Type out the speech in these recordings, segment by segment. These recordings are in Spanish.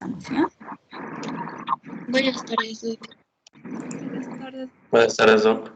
Vamos, ¿ya? Buenas tardes, Doc. Buenas tardes. Buenas tardes, Doc.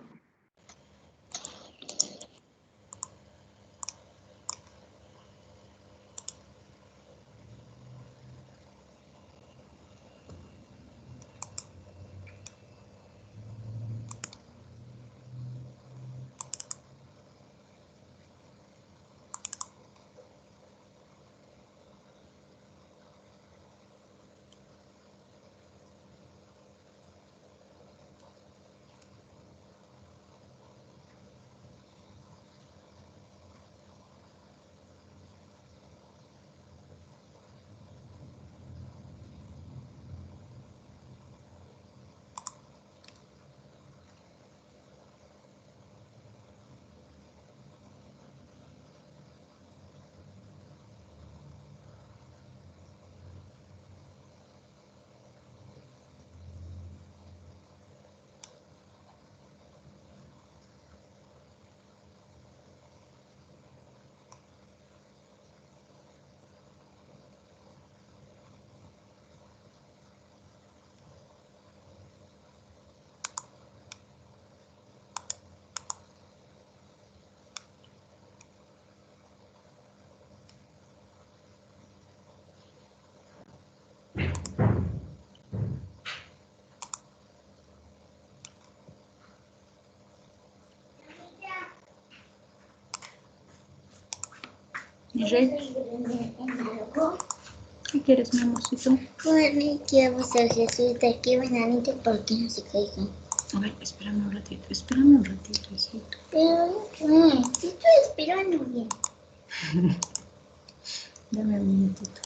Rey, ¿qué quieres, mi amorcito? Bueno, quiero ser Jesús de aquí, venanito, porque no se caigan. A ver, espérame un ratito, hijito. Pero, ¿qué? Sí estoy esperando bien. Dame un minutito.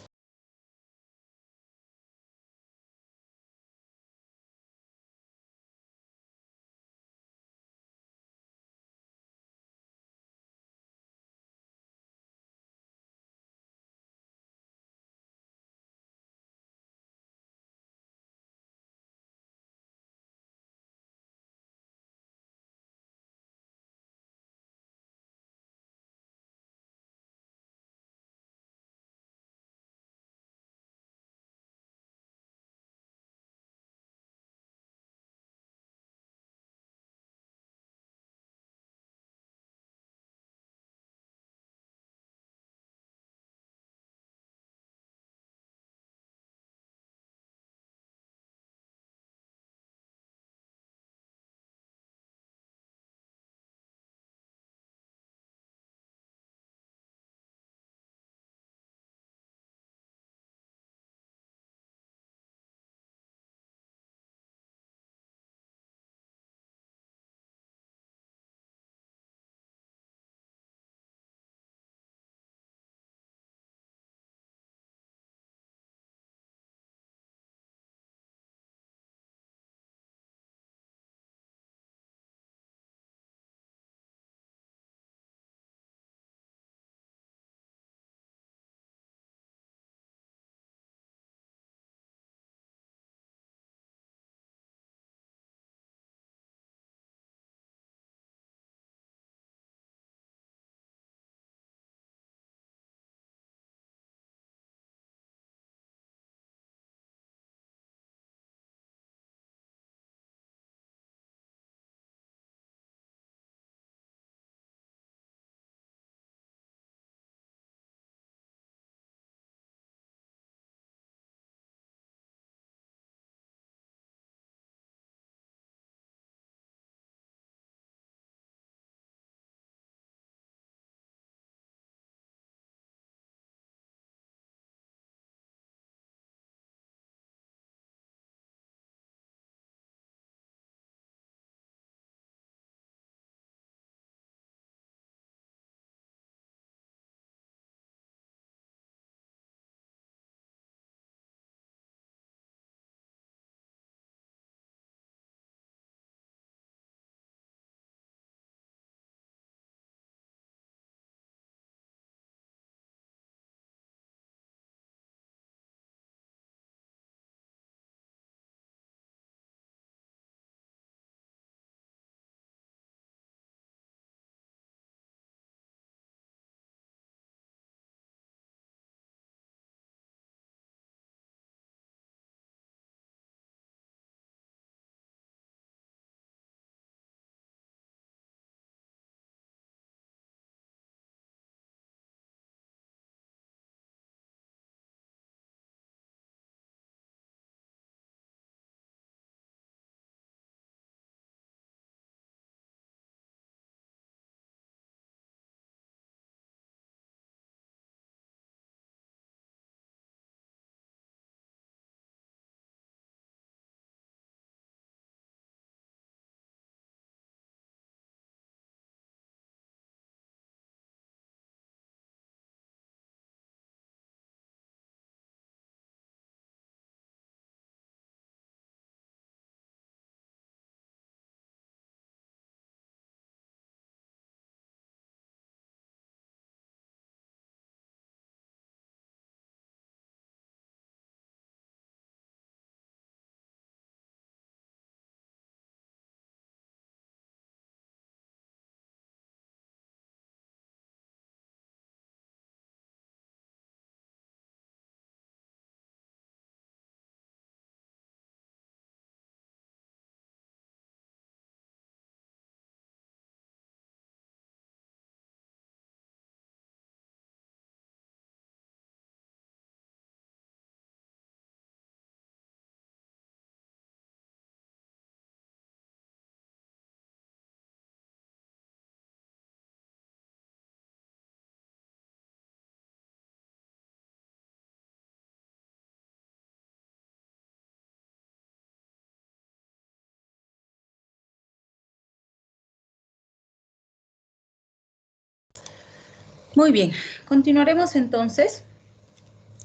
Muy bien, continuaremos entonces.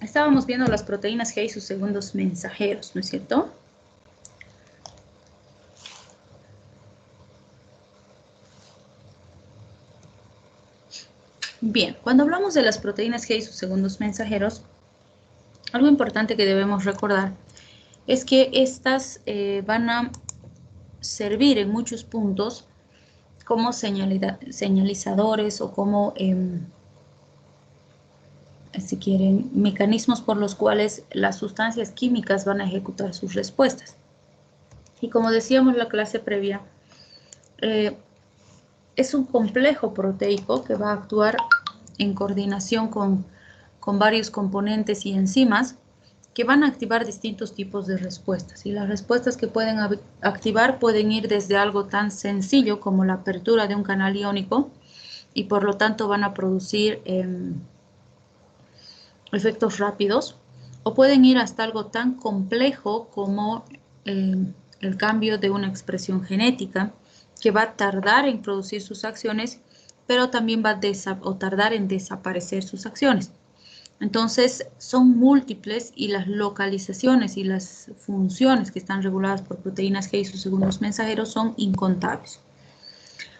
Estábamos viendo las proteínas G y sus segundos mensajeros, ¿no es cierto? Bien, cuando hablamos de las proteínas G y sus segundos mensajeros, algo importante que debemos recordar es que estas van a servir en muchos puntos como señalizadores o como, si quieren, mecanismos por los cuales las sustancias químicas van a ejecutar sus respuestas. Y como decíamos en la clase previa, es un complejo proteico que va a actuar en coordinación con varios componentes y enzimas que van a activar distintos tipos de respuestas. Y las respuestas que pueden activar pueden ir desde algo tan sencillo como la apertura de un canal iónico y por lo tanto van a producir efectos rápidos, o pueden ir hasta algo tan complejo como el cambio de una expresión genética que va a tardar en producir sus acciones, pero también va a tardar en desaparecer sus acciones. Entonces, son múltiples y las localizaciones y las funciones que están reguladas por proteínas G y sus segundos mensajeros son incontables.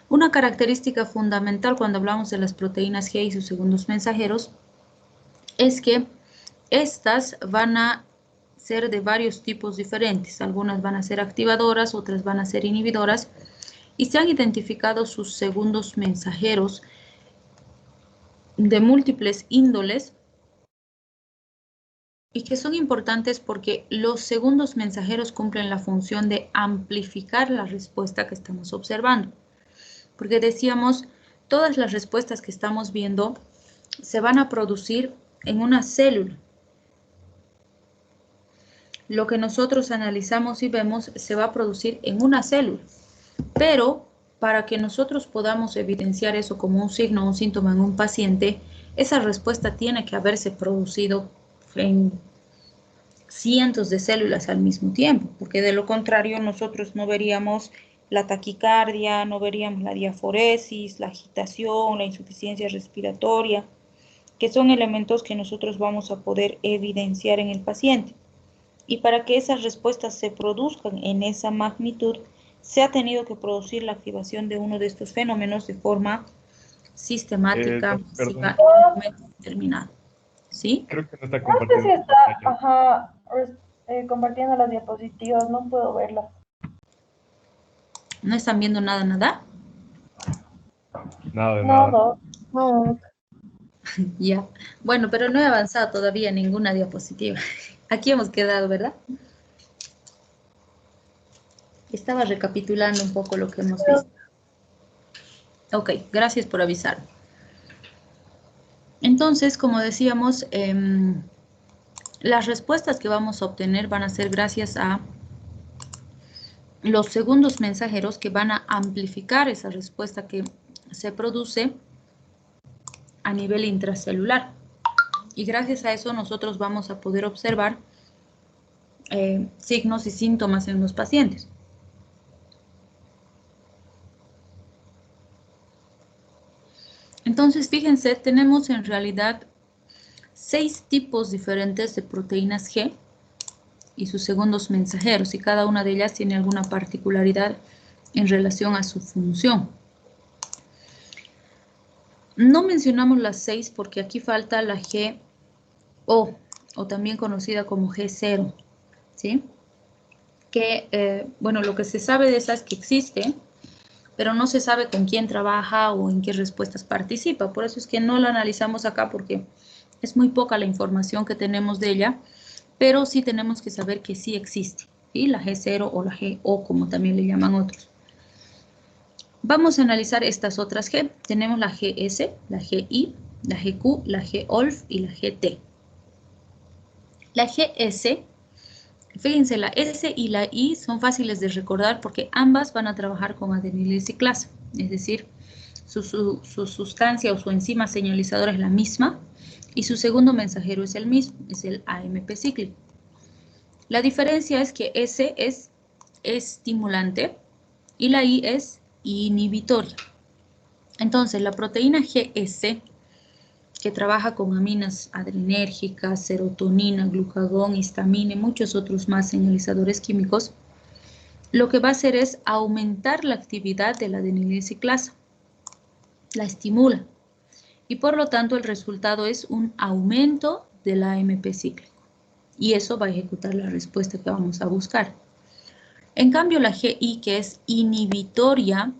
Una característica fundamental cuando hablamos de las proteínas G y sus segundos mensajeros es que estas van a ser de varios tipos diferentes. Algunas van a ser activadoras, otras van a ser inhibidoras, y se han identificado sus segundos mensajeros de múltiples índoles y que son importantes porque los segundos mensajeros cumplen la función de amplificar la respuesta que estamos observando. Porque decíamos, todas las respuestas que estamos viendo se van a producir en una célula. Lo que nosotros analizamos y vemos se va a producir en una célula. Pero para que nosotros podamos evidenciar eso como un signo o un síntoma en un paciente, esa respuesta tiene que haberse producido en cientos de células al mismo tiempo, porque de lo contrario nosotros no veríamos la taquicardia, no veríamos la diaforesis, la agitación, la insuficiencia respiratoria, que son elementos que nosotros vamos a poder evidenciar en el paciente. Y para que esas respuestas se produzcan en esa magnitud, se ha tenido que producir la activación de uno de estos fenómenos de forma sistemática, masiva, en un momento determinado. ¿Sí? Creo que no está No sé compartiendo si la está, pantalla. compartiendo las diapositivas, no puedo verlas. ¿No están viendo nada, nada? Nada de No, nada. no. Ya. Bueno, pero no he avanzado todavía ninguna diapositiva. Aquí hemos quedado, ¿verdad? Estaba recapitulando un poco lo que hemos visto. Ok, gracias por avisar. Entonces, como decíamos, las respuestas que vamos a obtener van a ser gracias a los segundos mensajeros que van a amplificar esa respuesta que se produce a nivel intracelular. Y gracias a eso nosotros vamos a poder observar signos y síntomas en los pacientes. Entonces, fíjense, tenemos en realidad 6 tipos diferentes de proteínas G y sus segundos mensajeros, y cada una de ellas tiene alguna particularidad en relación a su función. No mencionamos las 6 porque aquí falta la GO, o también conocida como G0, ¿sí? Que, bueno, lo que se sabe de esa es que existe, pero no se sabe con quién trabaja o en qué respuestas participa. Por eso es que no la analizamos acá porque es muy poca la información que tenemos de ella, pero sí tenemos que saber que sí existe, ¿sí? La G0 o la GO, como también le llaman otros. Vamos a analizar estas otras G. Tenemos la GS, la GI, la GQ, la GOLF y la GT. La GS, fíjense, la S y la I son fáciles de recordar porque ambas van a trabajar con adenilciclasa, es decir, su sustancia o su enzima señalizadora es la misma y su segundo mensajero es el mismo, es el AMP cíclico. La diferencia es que S es estimulante y la I es inhibitoria. Entonces, la proteína GS que trabaja con aminas adrenérgicas, serotonina, glucagón, histamina y muchos otros más señalizadores químicos, lo que va a hacer es aumentar la actividad de la adenilciclasa, la estimula, y por lo tanto el resultado es un aumento del AMP cíclico, y eso va a ejecutar la respuesta que vamos a buscar. En cambio, la GI, que es inhibitoria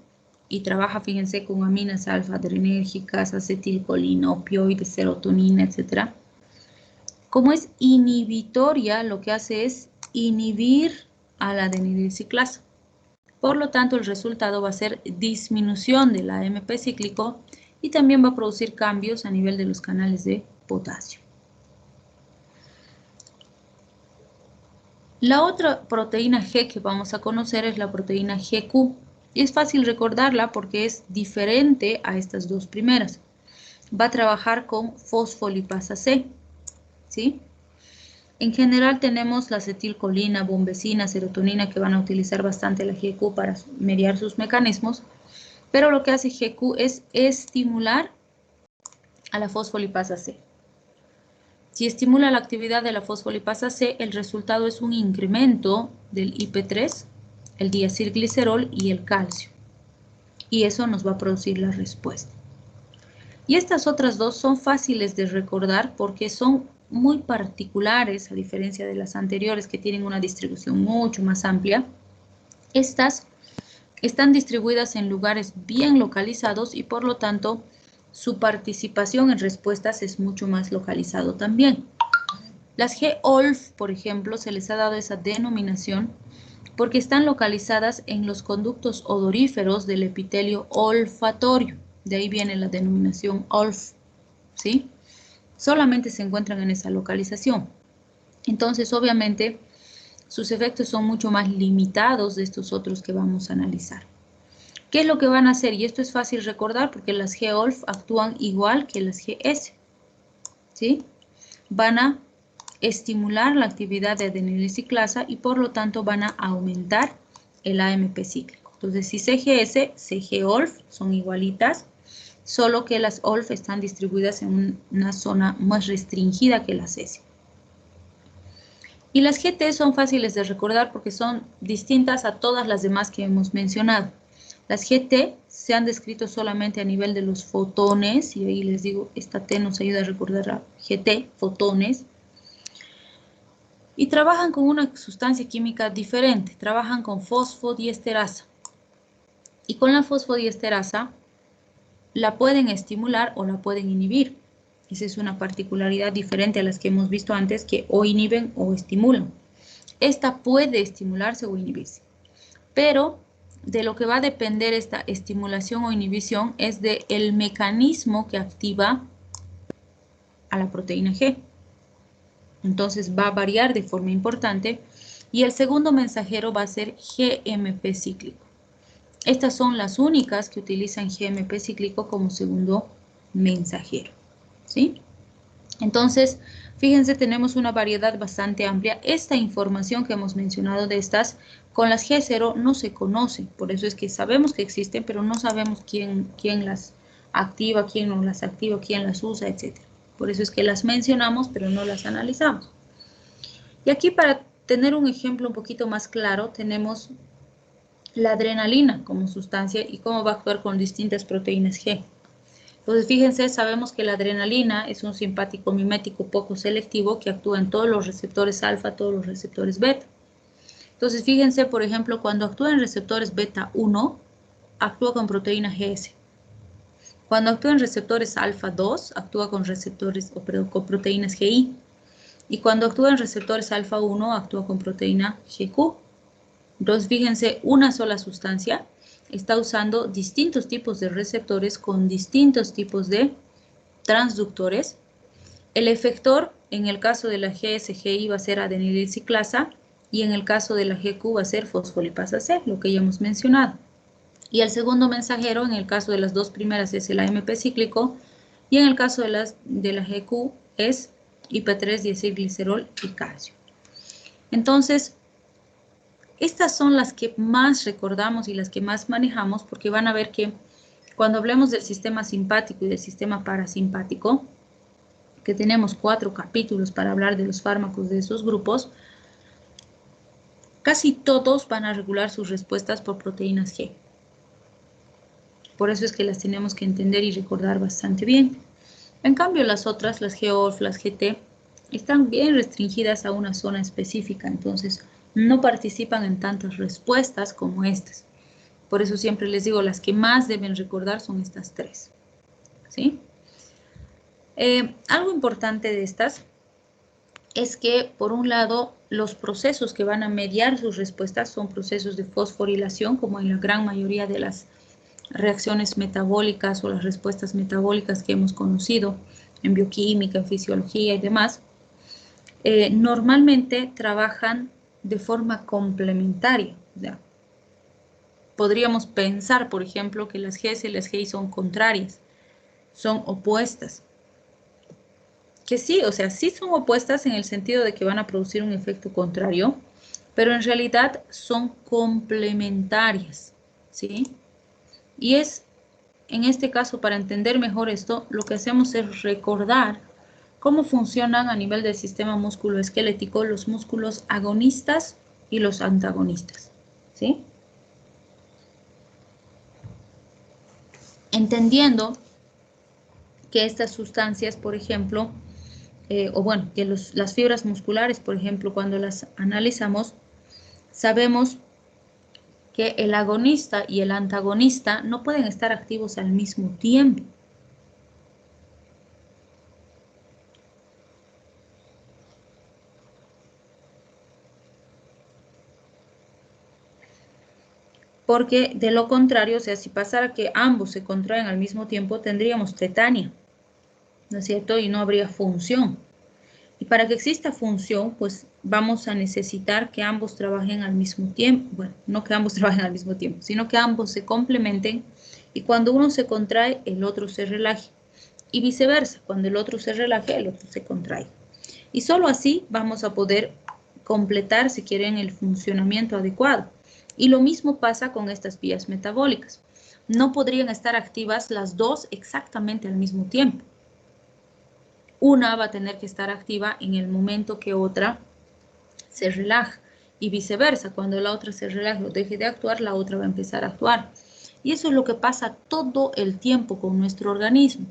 y trabaja, fíjense, con aminas alfa-adrenérgicas, acetilcolina, opioides, serotonina, etc. Como es inhibitoria, lo que hace es inhibir a la adenilciclasa. Por lo tanto, el resultado va a ser disminución del AMP cíclico y también va a producir cambios a nivel de los canales de potasio. La otra proteína G que vamos a conocer es la proteína GQ. Y es fácil recordarla porque es diferente a estas dos primeras. Va a trabajar con fosfolipasa C, ¿sí? En general tenemos la acetilcolina, bombecina, serotonina que van a utilizar bastante la GQ para mediar sus mecanismos, pero lo que hace GQ es estimular a la fosfolipasa C. Si estimula la actividad de la fosfolipasa C, el resultado es un incremento del IP3, el diacilglicerol y el calcio. Y eso nos va a producir la respuesta. Y estas otras dos son fáciles de recordar porque son muy particulares, a diferencia de las anteriores que tienen una distribución mucho más amplia. Estas están distribuidas en lugares bien localizados y por lo tanto su participación en respuestas es mucho más localizado también. Las G-OLF, por ejemplo, se les ha dado esa denominación porque están localizadas en los conductos odoríferos del epitelio olfatorio. De ahí viene la denominación OLF, ¿sí? Solamente se encuentran en esa localización. Entonces, obviamente, sus efectos son mucho más limitados de estos otros que vamos a analizar. ¿Qué es lo que van a hacer? Y esto es fácil recordar porque las G-OLF actúan igual que las GS, ¿sí? Van a estimular la actividad de adenilciclasa y por lo tanto van a aumentar el AMP cíclico. Entonces, si CGS, CG-OLF son igualitas, solo que las OLF están distribuidas en una zona más restringida que las S. Y las GT son fáciles de recordar porque son distintas a todas las demás que hemos mencionado. Las GT se han descrito solamente a nivel de los fotones, y ahí les digo, esta T nos ayuda a recordar la GT, fotones. Y trabajan con una sustancia química diferente, trabajan con fosfodiesterasa. Y con la fosfodiesterasa la pueden estimular o la pueden inhibir. Esa es una particularidad diferente a las que hemos visto antes, que o inhiben o estimulan. Esta puede estimularse o inhibirse. Pero de lo que va a depender esta estimulación o inhibición es del mecanismo que activa a la proteína G. Entonces va a variar de forma importante y el segundo mensajero va a ser GMP cíclico. Estas son las únicas que utilizan GMP cíclico como segundo mensajero, ¿sí? Entonces, fíjense, tenemos una variedad bastante amplia. Esta información que hemos mencionado de estas, con las G0 no se conoce. Por eso es que sabemos que existen, pero no sabemos quién las activa, quién no las activa, quién las usa, etc. Por eso es que las mencionamos, pero no las analizamos. Y aquí, para tener un ejemplo un poquito más claro, tenemos la adrenalina como sustancia y cómo va a actuar con distintas proteínas G. Entonces, fíjense, sabemos que la adrenalina es un simpático mimético poco selectivo que actúa en todos los receptores alfa, todos los receptores beta. Entonces, fíjense, por ejemplo, cuando actúa en receptores beta 1, actúa con proteína GS. Cuando actúa en receptores alfa 2, actúa con con proteínas GI. Y cuando actúa en receptores alfa 1, actúa con proteína GQ. Entonces, fíjense, una sola sustancia está usando distintos tipos de receptores con distintos tipos de transductores. El efector, en el caso de la GSGI, va a ser adenilciclasa y en el caso de la GQ va a ser fosfolipasa C, lo que ya hemos mencionado. Y el segundo mensajero, en el caso de las dos primeras, es el AMP cíclico y en el caso de la GQ es IP3, diacilglicerol y calcio. Entonces, estas son las que más recordamos y las que más manejamos porque van a ver que cuando hablemos del sistema simpático y del sistema parasimpático, que tenemos 4 capítulos para hablar de los fármacos de esos grupos, casi todos van a regular sus respuestas por proteínas G. Por eso es que las tenemos que entender y recordar bastante bien. En cambio, las otras, las GORF, las GT, están bien restringidas a una zona específica, entonces no participan en tantas respuestas como estas. Por eso siempre les digo, las que más deben recordar son estas 3. ¿Sí? Algo importante de estas es que, por un lado, los procesos que van a mediar sus respuestas son procesos de fosforilación, como en la gran mayoría de las reacciones metabólicas o las respuestas metabólicas que hemos conocido en bioquímica, en fisiología y demás. Normalmente trabajan de forma complementaria. O sea, podríamos pensar, por ejemplo, que las Gs y las GI son contrarias, son opuestas. Que sí, o sea, sí son opuestas en el sentido de que van a producir un efecto contrario, pero en realidad son complementarias, ¿sí? Y es, en este caso, para entender mejor esto, lo que hacemos es recordar cómo funcionan a nivel del sistema musculoesquelético los músculos agonistas y los antagonistas, ¿sí? Entendiendo que estas sustancias, por ejemplo, que las fibras musculares, por ejemplo, cuando las analizamos, sabemos que el agonista y el antagonista no pueden estar activos al mismo tiempo. Porque de lo contrario, o sea, si pasara que ambos se contraen al mismo tiempo, tendríamos tetania, ¿no es cierto? Y no habría función. Y para que exista función, pues vamos a necesitar que ambos trabajen al mismo tiempo. Bueno, no que ambos trabajen al mismo tiempo, sino que ambos se complementen y cuando uno se contrae, el otro se relaje. Y viceversa, cuando el otro se relaje, el otro se contrae. Y solo así vamos a poder completar, si quieren, el funcionamiento adecuado. Y lo mismo pasa con estas vías metabólicas. No podrían estar activas las dos exactamente al mismo tiempo. Una va a tener que estar activa en el momento que otra se relaja y viceversa. Cuando la otra se relaja o deje de actuar, la otra va a empezar a actuar. Y eso es lo que pasa todo el tiempo con nuestro organismo.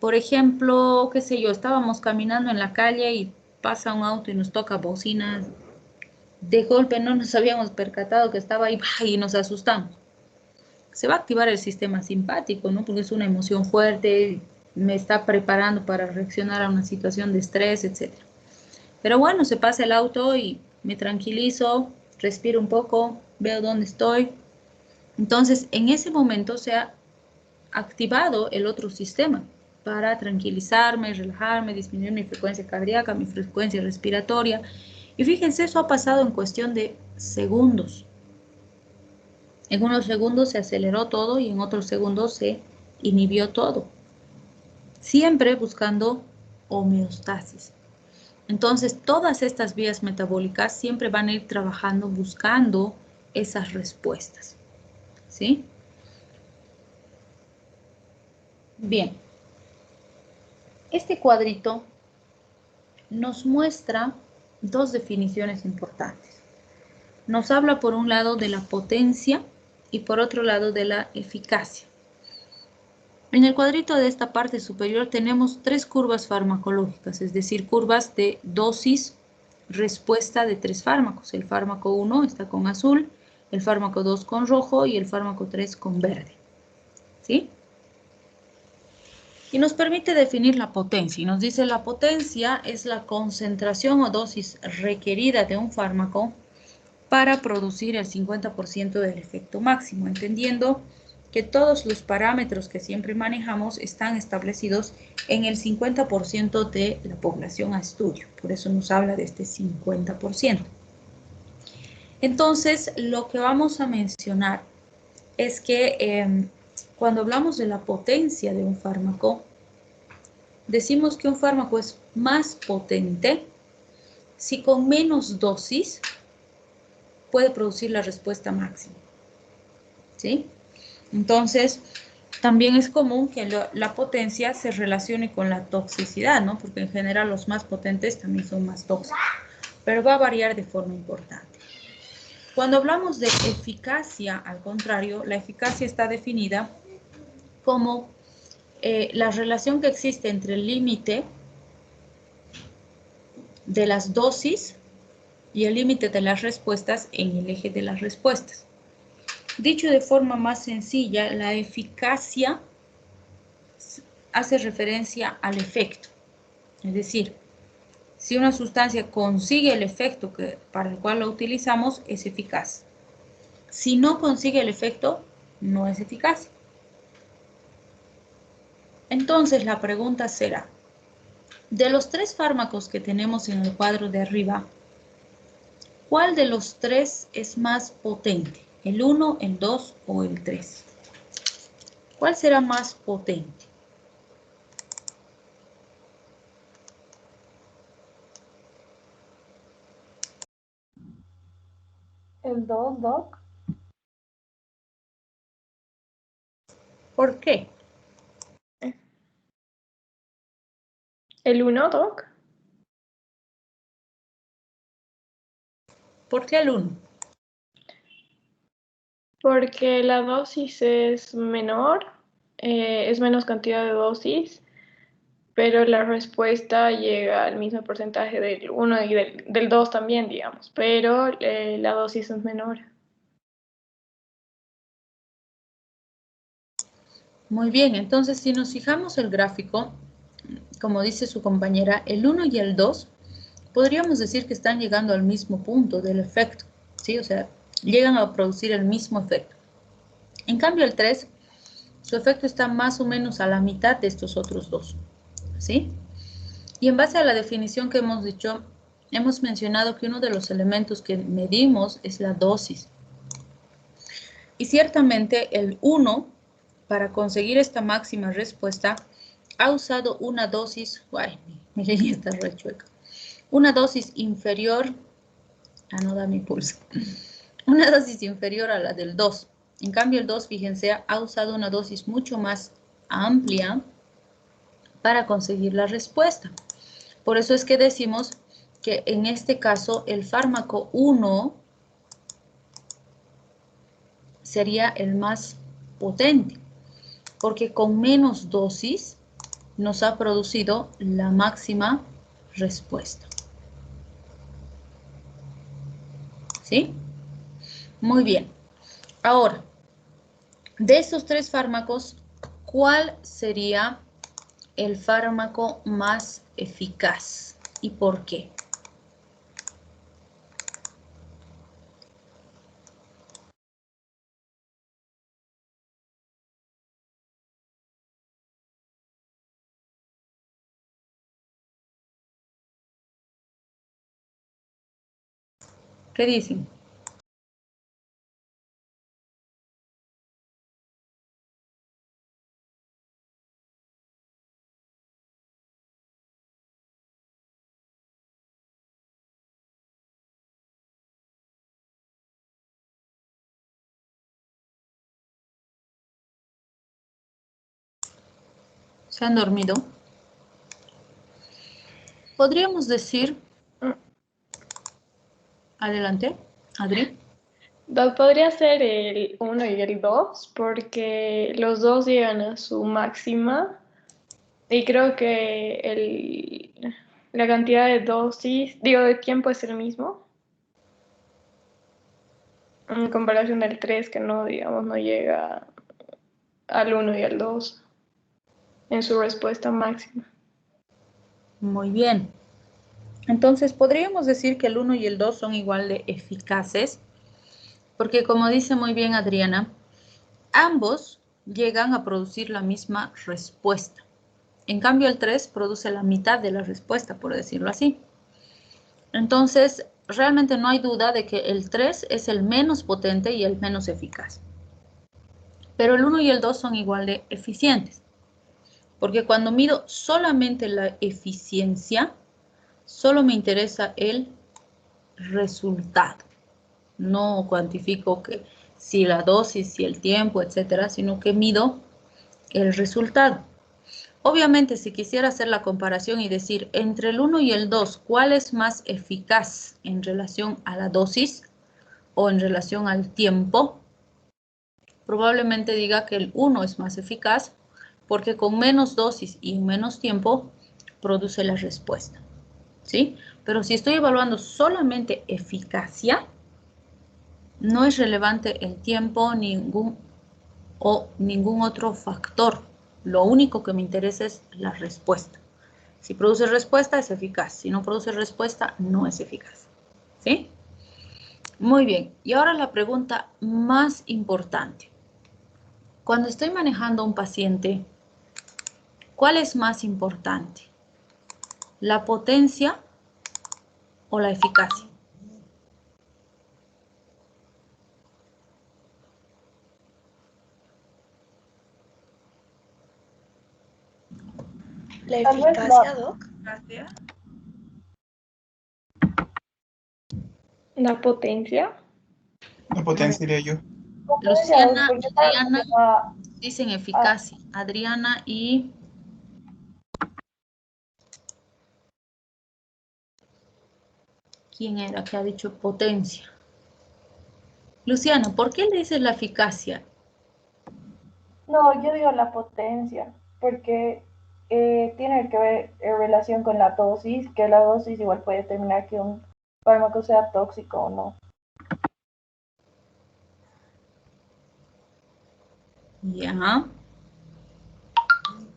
Por ejemplo, qué sé yo, estábamos caminando en la calle y pasa un auto y nos toca bocinas. De golpe no nos habíamos percatado que estaba ahí y nos asustamos. Se va a activar el sistema simpático, ¿no? Porque es una emoción fuerte, me está preparando para reaccionar a una situación de estrés, etc. Pero bueno, se pasa el auto y me tranquilizo, respiro un poco, veo dónde estoy. Entonces, en ese momento se ha activado el otro sistema para tranquilizarme, relajarme, disminuir mi frecuencia cardíaca, mi frecuencia respiratoria. Y fíjense, eso ha pasado en cuestión de segundos. En unos segundos se aceleró todo y en otros segundos se inhibió todo. Siempre buscando homeostasis. Entonces, todas estas vías metabólicas siempre van a ir trabajando buscando esas respuestas. ¿Sí? Bien. Este cuadrito nos muestra dos definiciones importantes. Nos habla por un lado de la potencia y por otro lado de la eficacia. En el cuadrito de esta parte superior tenemos 3 curvas farmacológicas, es decir, curvas de dosis respuesta de 3 fármacos. El fármaco 1 está con azul, el fármaco 2 con rojo y el fármaco 3 con verde. ¿Sí? Y nos permite definir la potencia. Y nos dice la potencia es la concentración o dosis requerida de un fármaco para producir el 50% del efecto máximo, entendiendo que todos los parámetros que siempre manejamos están establecidos en el 50% de la población a estudio. Por eso nos habla de este 50%. Entonces, lo que vamos a mencionar es que cuando hablamos de la potencia de un fármaco, decimos que un fármaco es más potente si con menos dosis puede producir la respuesta máxima. ¿Sí? Entonces, también es común que la potencia se relacione con la toxicidad, ¿no? Porque en general los más potentes también son más tóxicos, pero va a variar de forma importante. Cuando hablamos de eficacia, al contrario, la eficacia está definida como la relación que existe entre el límite de las dosis y el límite de las respuestas en el eje de las respuestas. Dicho de forma más sencilla, la eficacia hace referencia al efecto. Es decir, si una sustancia consigue el efecto para el cual la utilizamos, es eficaz. Si no consigue el efecto, no es eficaz. Entonces la pregunta será, de los 3 fármacos que tenemos en el cuadro de arriba, ¿cuál de los 3 es más potente? ¿El 1, el 2 o el 3? ¿Cuál será más potente? El 2, Doc. ¿Por qué? El 1, Doc. ¿Por qué el 1? Porque la dosis es menor, es menos cantidad de dosis, pero la respuesta llega al mismo porcentaje del 1 y del 2 también, digamos, pero la dosis es menor. Muy bien, entonces si nos fijamos el gráfico, como dice su compañera, el 1 y el 2, podríamos decir que están llegando al mismo punto del efecto, ¿sí? O sea, llegan a producir el mismo efecto. En cambio, el 3, su efecto está más o menos a la mitad de estos otros dos, ¿sí? Y en base a la definición que hemos dicho, hemos mencionado que uno de los elementos que medimos es la dosis. Y ciertamente el 1, para conseguir esta máxima respuesta, ha usado una dosis, mi línea está rechueca, una dosis inferior, no da mi pulso, una dosis inferior a la del 2. En cambio el 2, fíjense, ha usado una dosis mucho más amplia para conseguir la respuesta. Por eso es que decimos que en este caso el fármaco 1 sería el más potente, porque con menos dosis nos ha producido la máxima respuesta. ¿Sí? Muy bien. Ahora, de estos 3 fármacos, ¿cuál sería el fármaco más eficaz y por qué? ¿Qué dicen? ¿Se han dormido? Podríamos decir, adelante, Adri. Podría ser el 1 y el 2 porque los dos llegan a su máxima y creo que la cantidad de dosis, digo, de tiempo es el mismo en comparación del 3 que no, digamos, no llega al 1 y al 2 en su respuesta máxima. Muy bien. Entonces, podríamos decir que el 1 y el 2 son igual de eficaces, porque como dice muy bien Adriana, ambos llegan a producir la misma respuesta. En cambio, el 3 produce la mitad de la respuesta, por decirlo así. Entonces, realmente no hay duda de que el 3 es el menos potente y el menos eficaz. Pero el 1 y el 2 son igual de eficientes, porque cuando mido solamente la eficiencia, solo me interesa el resultado. No cuantifico que si la dosis, si el tiempo, etcétera, sino que mido el resultado. Obviamente, si quisiera hacer la comparación y decir entre el 1 y el 2, ¿cuál es más eficaz en relación a la dosis o en relación al tiempo? Probablemente diga que el 1 es más eficaz porque con menos dosis y en menos tiempo produce la respuesta, ¿sí? Pero si estoy evaluando solamente eficacia, no es relevante el tiempo ningún otro factor. Lo único que me interesa es la respuesta. Si produce respuesta, es eficaz. Si no produce respuesta, no es eficaz. ¿Sí? Muy bien. Y ahora la pregunta más importante. Cuando estoy manejando a un paciente, ¿cuál es más importante? ¿La potencia o la eficacia? La Tal vez eficacia, Doc. La potencia. la potencia, diría yo. Luciana, Porque Adriana a- dicen a- eficacia. Adriana y... ¿Quién era que ha dicho potencia? Luciana, ¿por qué le dices la eficacia? no, yo digo la potencia, porque tiene que ver en relación con la dosis, que la dosis igual puede determinar que un fármaco sea tóxico o no. Ya.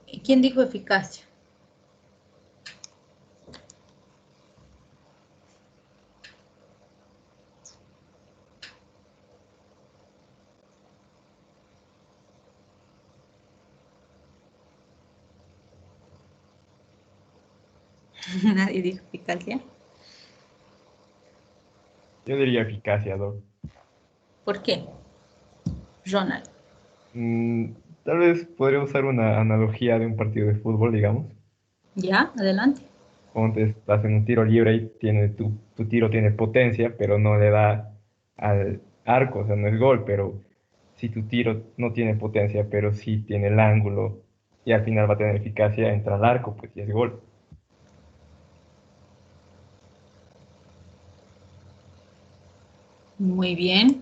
¿Y quién dijo eficacia? Nadie dijo eficacia. Yo diría eficacia, Doc. ¿Por qué? Ronald. Mm, Tal vez podría usar una analogía de un partido de fútbol, digamos. Ya, adelante. Ponte, estás en un tiro libre y tu tiro tiene potencia, pero no le da al arco, o sea, no es gol, pero si tu tiro no tiene potencia, pero sí tiene el ángulo y al final va a tener eficacia, entra al arco, pues y es gol. Muy bien.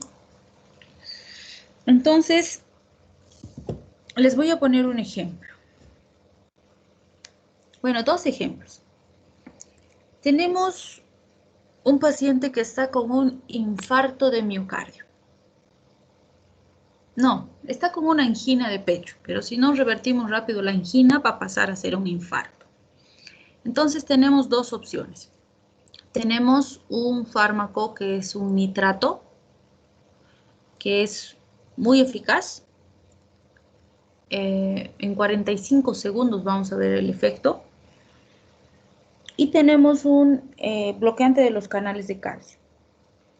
Entonces, les voy a poner un ejemplo. Bueno, dos ejemplos. Tenemos un paciente que está con un infarto de miocardio. No, está con una angina de pecho, pero si no revertimos rápido la angina va a pasar a ser un infarto. Entonces tenemos dos opciones. Tenemos un fármaco que es un nitrato, que es muy eficaz. En 45 segundos vamos a ver el efecto. Y tenemos un bloqueante de los canales de calcio,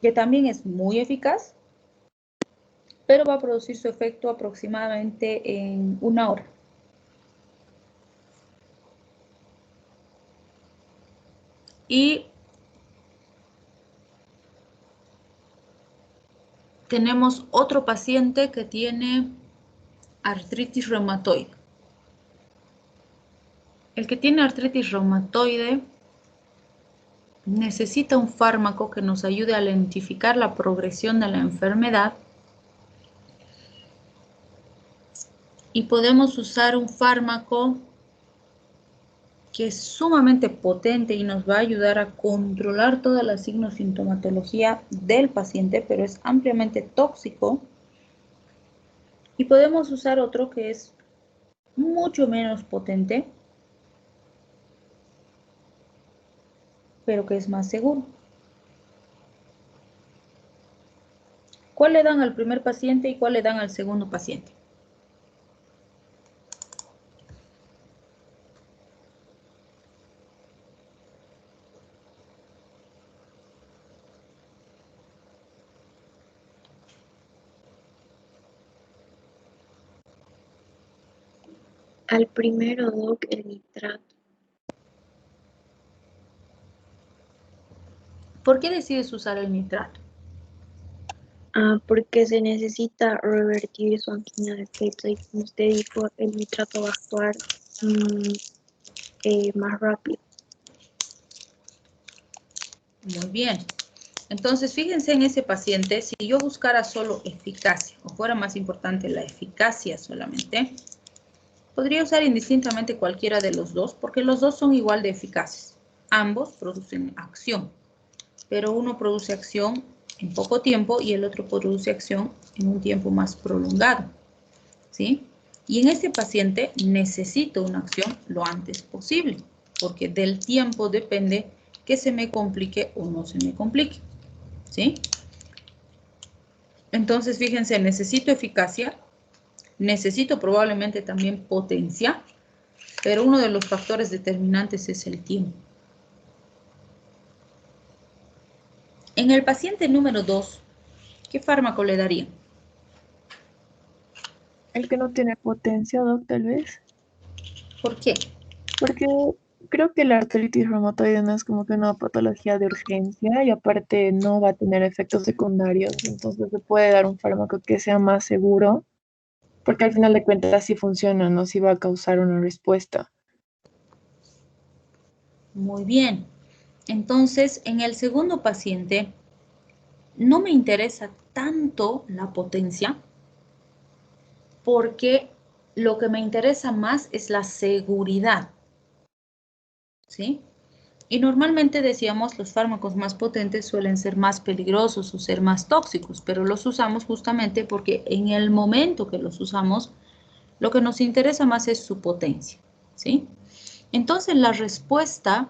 que también es muy eficaz, pero va a producir su efecto aproximadamente en 1 hora. Y tenemos otro paciente que tiene artritis reumatoide. El que tiene artritis reumatoide necesita un fármaco que nos ayude a lentificar la progresión de la enfermedad y podemos usar un fármaco que es sumamente potente y nos va a ayudar a controlar toda la signosintomatología del paciente, pero es ampliamente tóxico. Y podemos usar otro que es mucho menos potente, pero que es más seguro. ¿Cuál le dan al primer paciente y cuál le dan al segundo paciente? Al primero, Doc, el nitrato. ¿Por qué decides usar el nitrato? Porque se necesita revertir su angina de pecho y como usted dijo, el nitrato va a actuar más rápido. Muy bien. Entonces, fíjense en ese paciente, si yo buscara solo eficacia, o fuera más importante la eficacia solamente, podría usar indistintamente cualquiera de los dos, porque los dos son igual de eficaces. Ambos producen acción, pero uno produce acción en poco tiempo y el otro produce acción en un tiempo más prolongado, ¿sí? Y en este paciente necesito una acción lo antes posible, porque del tiempo depende que se me complique o no se me complique, ¿sí? Entonces, fíjense, necesito eficacia, necesito probablemente también potencia, pero uno de los factores determinantes es el tiempo. En el paciente número 2, ¿qué fármaco le daría? El que no tiene potencia, Doc, tal vez. ¿Por qué? Porque creo que la artritis reumatoide no es como que una patología de urgencia y aparte no va a tener efectos secundarios. Entonces se puede dar un fármaco que sea más seguro, porque al final de cuentas sí funciona, no sí va a causar una respuesta. Muy bien. Entonces, en el segundo paciente, no me interesa tanto la potencia, porque lo que me interesa más es la seguridad, ¿sí? Y normalmente decíamos los fármacos más potentes suelen ser más peligrosos o ser más tóxicos, pero los usamos justamente porque en el momento que los usamos, lo que nos interesa más es su potencia, ¿sí? Entonces la respuesta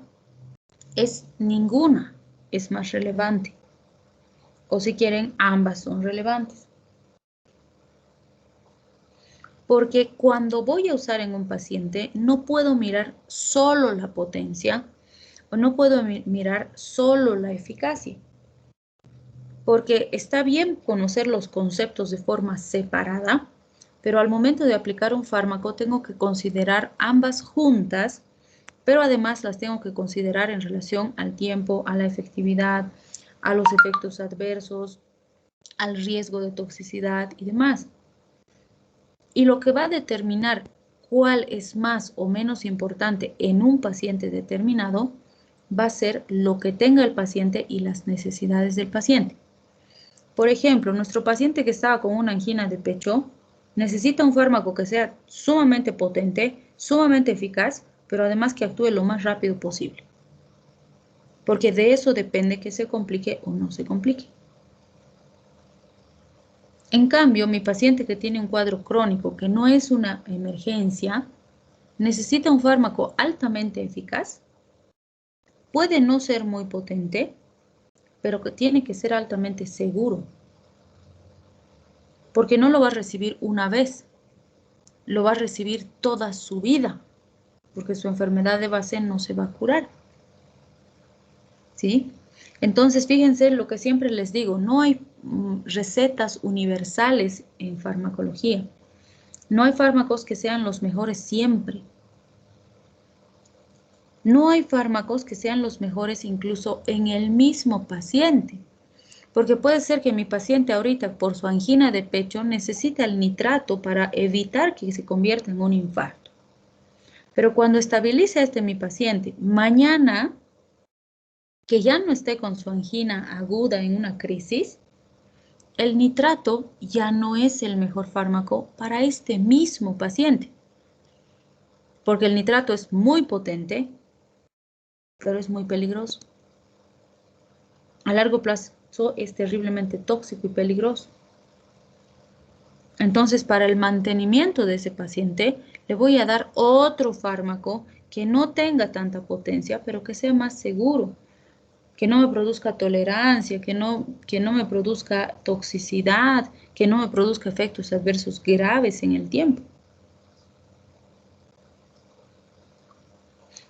es ninguna, es más relevante. O si quieren, ambas son relevantes. Porque cuando voy a usar en un paciente, no puedo mirar solo la potencia o no puedo mirar solo la eficacia. Porque está bien conocer los conceptos de forma separada, pero al momento de aplicar un fármaco tengo que considerar ambas juntas, pero además las tengo que considerar en relación al tiempo, a la efectividad, a los efectos adversos, al riesgo de toxicidad y demás. Y lo que va a determinar cuál es más o menos importante en un paciente determinado va a ser lo que tenga el paciente y las necesidades del paciente. Por ejemplo, nuestro paciente que estaba con una angina de pecho necesita un fármaco que sea sumamente potente, sumamente eficaz, pero además que actúe lo más rápido posible. Porque de eso depende que se complique o no se complique. En cambio, mi paciente que tiene un cuadro crónico que no es una emergencia, necesita un fármaco altamente eficaz, puede no ser muy potente, pero que tiene que ser altamente seguro, porque no lo va a recibir una vez, lo va a recibir toda su vida, porque su enfermedad de base no se va a curar, ¿sí? Entonces, fíjense lo que siempre les digo, no hay recetas universales en farmacología. No hay fármacos que sean los mejores siempre. No hay fármacos que sean los mejores incluso en el mismo paciente. Porque puede ser que mi paciente ahorita por su angina de pecho necesite el nitrato para evitar que se convierta en un infarto. Pero cuando estabilice mi paciente, mañana que ya no esté con su angina aguda en una crisis, el nitrato ya no es el mejor fármaco para este mismo paciente. Porque el nitrato es muy potente, pero es muy peligroso. A largo plazo es terriblemente tóxico y peligroso. Entonces, para el mantenimiento de ese paciente, le voy a dar otro fármaco que no tenga tanta potencia, pero que sea más seguro, que no me produzca tolerancia, que no me produzca toxicidad, que no me produzca efectos adversos graves en el tiempo.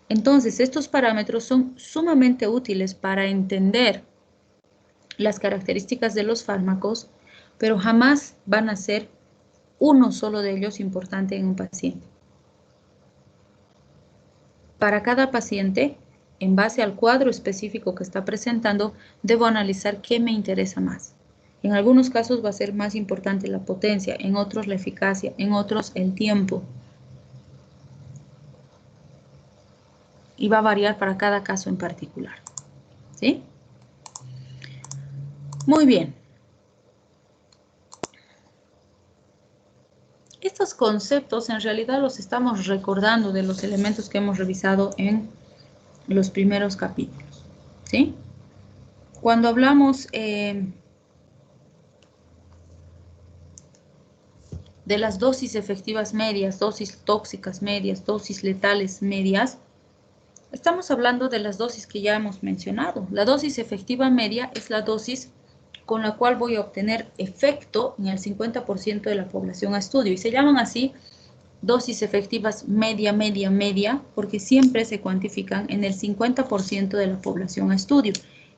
Entonces, estos parámetros son sumamente útiles para entender las características de los fármacos, pero jamás van a ser uno solo de ellos importante en un paciente. Para cada paciente, en base al cuadro específico que está presentando, debo analizar qué me interesa más. En algunos casos va a ser más importante la potencia, en otros la eficacia, en otros el tiempo. Y va a variar para cada caso en particular. ¿Sí? Muy bien. Estos conceptos en realidad los estamos recordando de los elementos que hemos revisado en los primeros capítulos. ¿Sí? Cuando hablamos de las dosis efectivas medias, dosis tóxicas medias, dosis letales medias, estamos hablando de las dosis que ya hemos mencionado. La dosis efectiva media es la dosis con la cual voy a obtener efecto en el 50% de la población a estudio. Y se llaman así dosis efectivas media, media, media, porque siempre se cuantifican en el 50% de la población a estudio.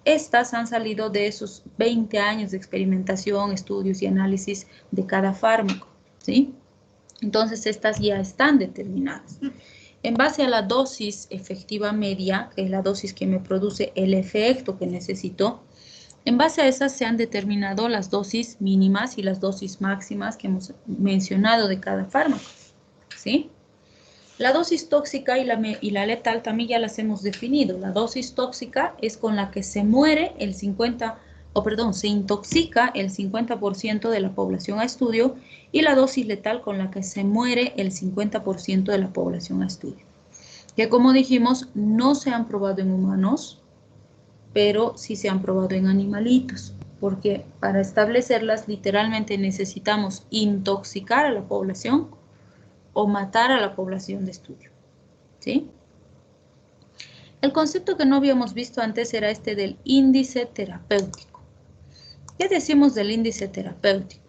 Estas han salido de esos 20 años de experimentación, estudios y análisis de cada fármaco, ¿sí? Entonces, estas ya están determinadas. En base a la dosis efectiva media, que es la dosis que me produce el efecto que necesito, en base a esas se han determinado las dosis mínimas y las dosis máximas que hemos mencionado de cada fármaco, ¿sí? La dosis tóxica y la letal también ya las hemos definido. La dosis tóxica es con la que se muere el 50%, se intoxica el 50% de la población a estudio, y la dosis letal con la que se muere el 50% de la población a estudio. Que como dijimos, no se han probado en humanos, pero sí se han probado en animalitos, porque para establecerlas literalmente necesitamos intoxicar a la población o matar a la población de estudio, ¿sí? El concepto que no habíamos visto antes era este del índice terapéutico. ¿Qué decimos del índice terapéutico?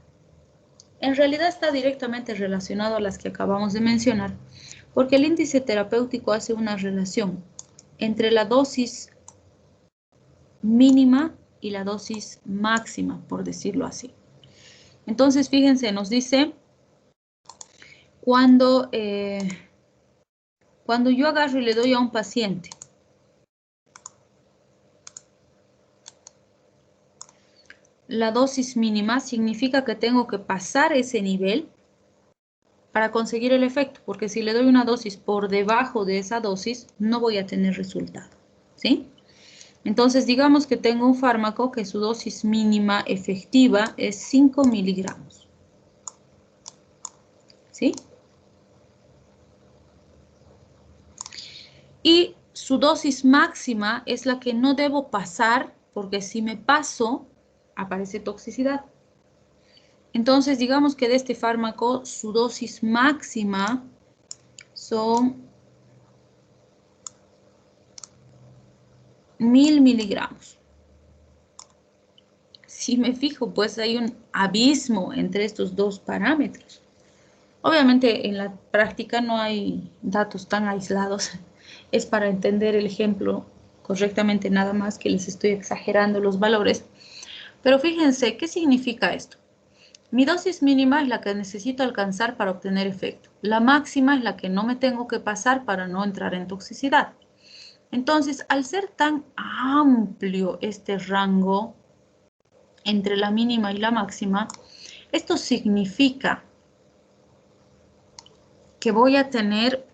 En realidad está directamente relacionado a las que acabamos de mencionar, porque el índice terapéutico hace una relación entre la dosis mínima y la dosis máxima, por decirlo así. Entonces, fíjense, nos dice, cuando yo agarro y le doy a un paciente la dosis mínima, significa que tengo que pasar ese nivel para conseguir el efecto, porque si le doy una dosis por debajo de esa dosis, no voy a tener resultado, ¿sí? Entonces, digamos que tengo un fármaco que su dosis mínima efectiva es 5 miligramos, ¿sí? Y su dosis máxima es la que no debo pasar, porque si me paso, aparece toxicidad. Entonces, digamos que de este fármaco, su dosis máxima son 1000 miligramos. Si me fijo, pues hay un abismo entre estos dos parámetros. Obviamente, en la práctica no hay datos tan aislados. Es para entender el ejemplo correctamente, nada más que les estoy exagerando los valores. Pero fíjense, ¿qué significa esto? Mi dosis mínima es la que necesito alcanzar para obtener efecto. La máxima es la que no me tengo que pasar para no entrar en toxicidad. Entonces, al ser tan amplio este rango entre la mínima y la máxima, esto significa que voy a tener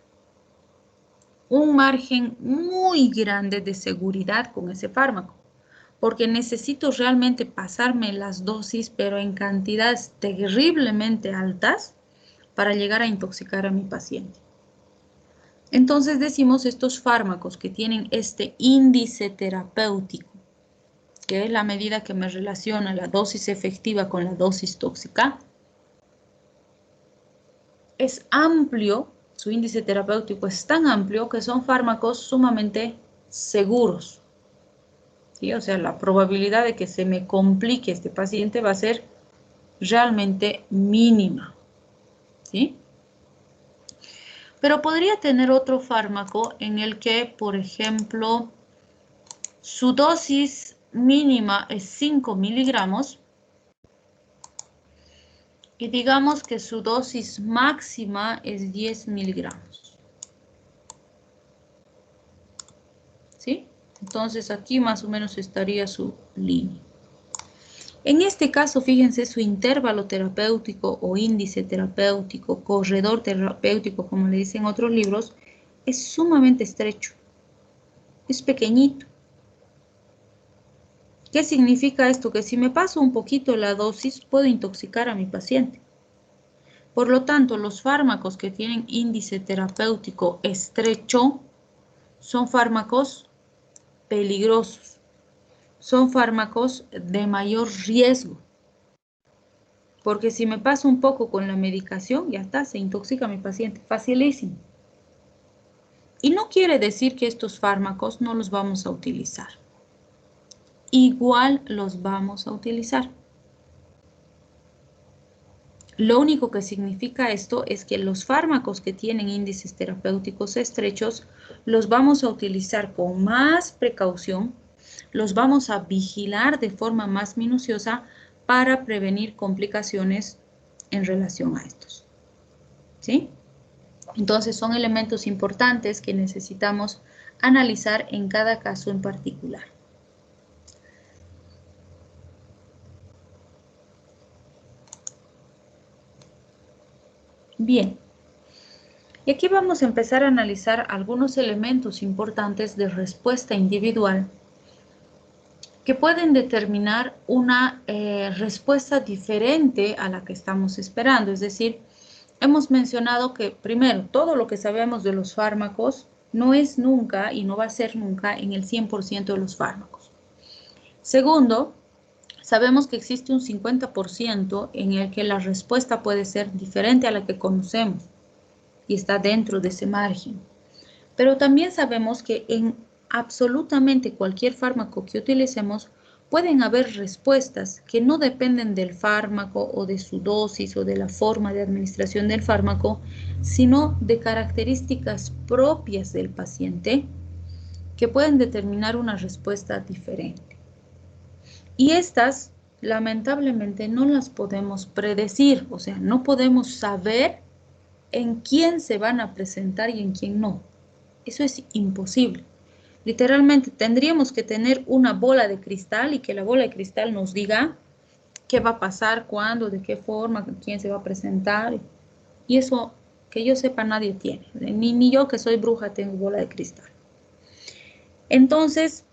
un margen muy grande de seguridad con ese fármaco, porque necesito realmente pasarme las dosis, pero en cantidades terriblemente altas, para llegar a intoxicar a mi paciente. Entonces decimos estos fármacos que tienen este índice terapéutico, que es la medida que me relaciona la dosis efectiva con la dosis tóxica, es amplio, su índice terapéutico es tan amplio que son fármacos sumamente seguros, ¿sí? O sea, la probabilidad de que se me complique este paciente va a ser realmente mínima, ¿sí? Pero podría tener otro fármaco en el que, por ejemplo, su dosis mínima es 5 miligramos y digamos que su dosis máxima es 10 miligramos. ¿Sí? Entonces aquí más o menos estaría su línea. En este caso, fíjense, su intervalo terapéutico o índice terapéutico, corredor terapéutico, como le dicen otros libros, es sumamente estrecho, es pequeñito. ¿Qué significa esto? Que si me paso un poquito la dosis, puedo intoxicar a mi paciente. Por lo tanto, los fármacos que tienen índice terapéutico estrecho son fármacos peligrosos, son fármacos de mayor riesgo. Porque si me paso un poco con la medicación, ya está, se intoxica mi paciente, facilísimo. Y no quiere decir que estos fármacos no los vamos a utilizar. Igual los vamos a utilizar. Lo único que significa esto es que los fármacos que tienen índices terapéuticos estrechos los vamos a utilizar con más precaución, los vamos a vigilar de forma más minuciosa para prevenir complicaciones en relación a estos. ¿Sí? Entonces son elementos importantes que necesitamos analizar en cada caso en particular. Bien, y aquí vamos a empezar a analizar algunos elementos importantes de respuesta individual que pueden determinar una respuesta diferente a la que estamos esperando. Es decir, hemos mencionado que, primero, todo lo que sabemos de los fármacos no es nunca y no va a ser nunca en el 100% de los fármacos. Segundo, sabemos que existe un 50% en el que la respuesta puede ser diferente a la que conocemos y está dentro de ese margen. Pero también sabemos que en absolutamente cualquier fármaco que utilicemos pueden haber respuestas que no dependen del fármaco o de su dosis o de la forma de administración del fármaco, sino de características propias del paciente que pueden determinar una respuesta diferente. Y estas, lamentablemente, no las podemos predecir, o sea, no podemos saber en quién se van a presentar y en quién no. Eso es imposible. Literalmente tendríamos que tener una bola de cristal y que la bola de cristal nos diga qué va a pasar, cuándo, de qué forma, quién se va a presentar. Y eso, que yo sepa, nadie tiene. Ni yo que soy bruja tengo bola de cristal. Entonces,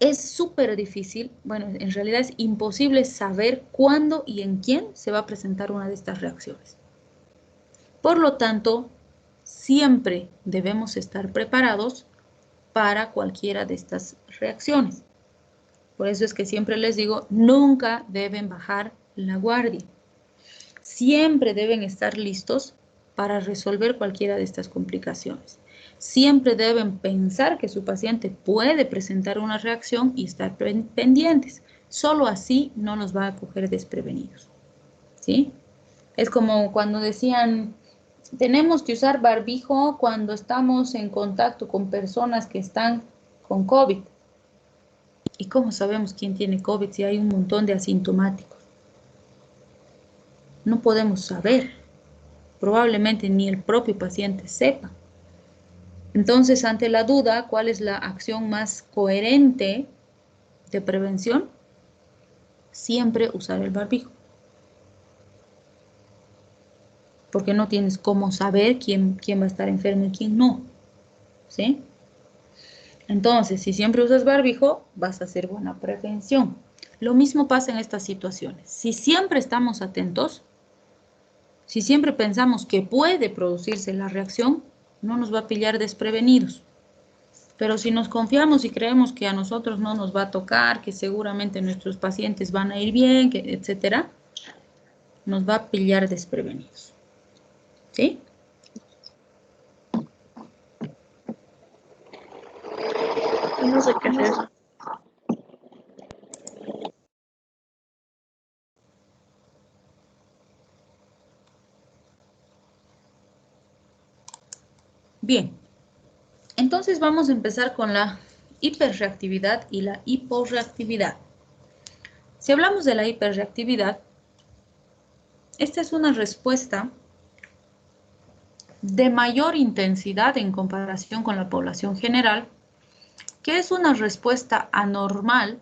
es súper difícil, bueno, en realidad es imposible saber cuándo y en quién se va a presentar una de estas reacciones. Por lo tanto, siempre debemos estar preparados para cualquiera de estas reacciones. Por eso es que siempre les digo, nunca deben bajar la guardia. Siempre deben estar listos para resolver cualquiera de estas complicaciones. Siempre deben pensar que su paciente puede presentar una reacción y estar pendientes. Solo así no nos va a coger desprevenidos. ¿Sí? Es como cuando decían, tenemos que usar barbijo cuando estamos en contacto con personas que están con COVID. ¿Y cómo sabemos quién tiene COVID si hay un montón de asintomáticos? No podemos saber. Probablemente ni el propio paciente sepa. Entonces, ante la duda, ¿cuál es la acción más coherente de prevención? Siempre usar el barbijo. Porque no tienes cómo saber quién va a estar enfermo y quién no. ¿Sí? Entonces, si siempre usas barbijo, vas a hacer buena prevención. Lo mismo pasa en estas situaciones. Si siempre estamos atentos, si siempre pensamos que puede producirse la reacción, no nos va a pillar desprevenidos. Pero si nos confiamos y creemos que a nosotros no nos va a tocar, que seguramente nuestros pacientes van a ir bien, etcétera, nos va a pillar desprevenidos. ¿Sí? No sé qué hacer. Bien, entonces vamos a empezar con la hiperreactividad y la hiporreactividad. Si hablamos de la hiperreactividad, esta es una respuesta de mayor intensidad en comparación con la población general, que es una respuesta anormal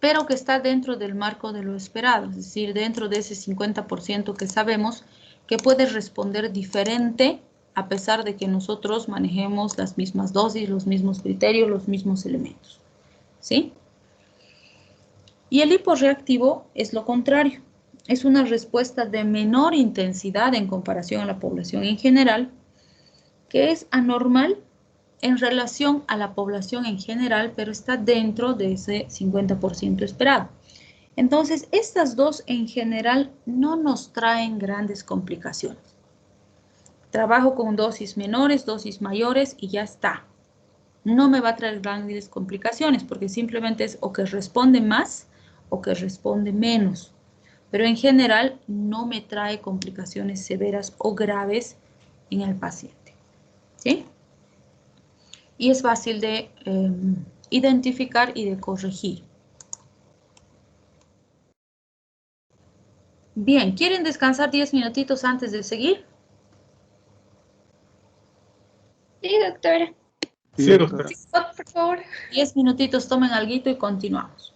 pero que está dentro del marco de lo esperado, es decir, dentro de ese 50% que sabemos que puede responder diferente a pesar de que nosotros manejemos las mismas dosis, los mismos criterios, los mismos elementos, ¿sí? Y el hiporreactivo es lo contrario, es una respuesta de menor intensidad en comparación a la población en general, que es anormal en relación a la población en general, pero está dentro de ese 50% esperado. Entonces, estas dos en general no nos traen grandes complicaciones. Trabajo con dosis menores, dosis mayores y ya está. No me va a traer grandes complicaciones porque simplemente es o que responde más o que responde menos. Pero en general no me trae complicaciones severas o graves en el paciente. ¿Sí? Y es fácil de identificar y de corregir. Bien, ¿quieren descansar 10 minutitos antes de seguir? Sí, doctora. Sí, doctora. Por favor. 10 minutitos, tomen alguito y continuamos.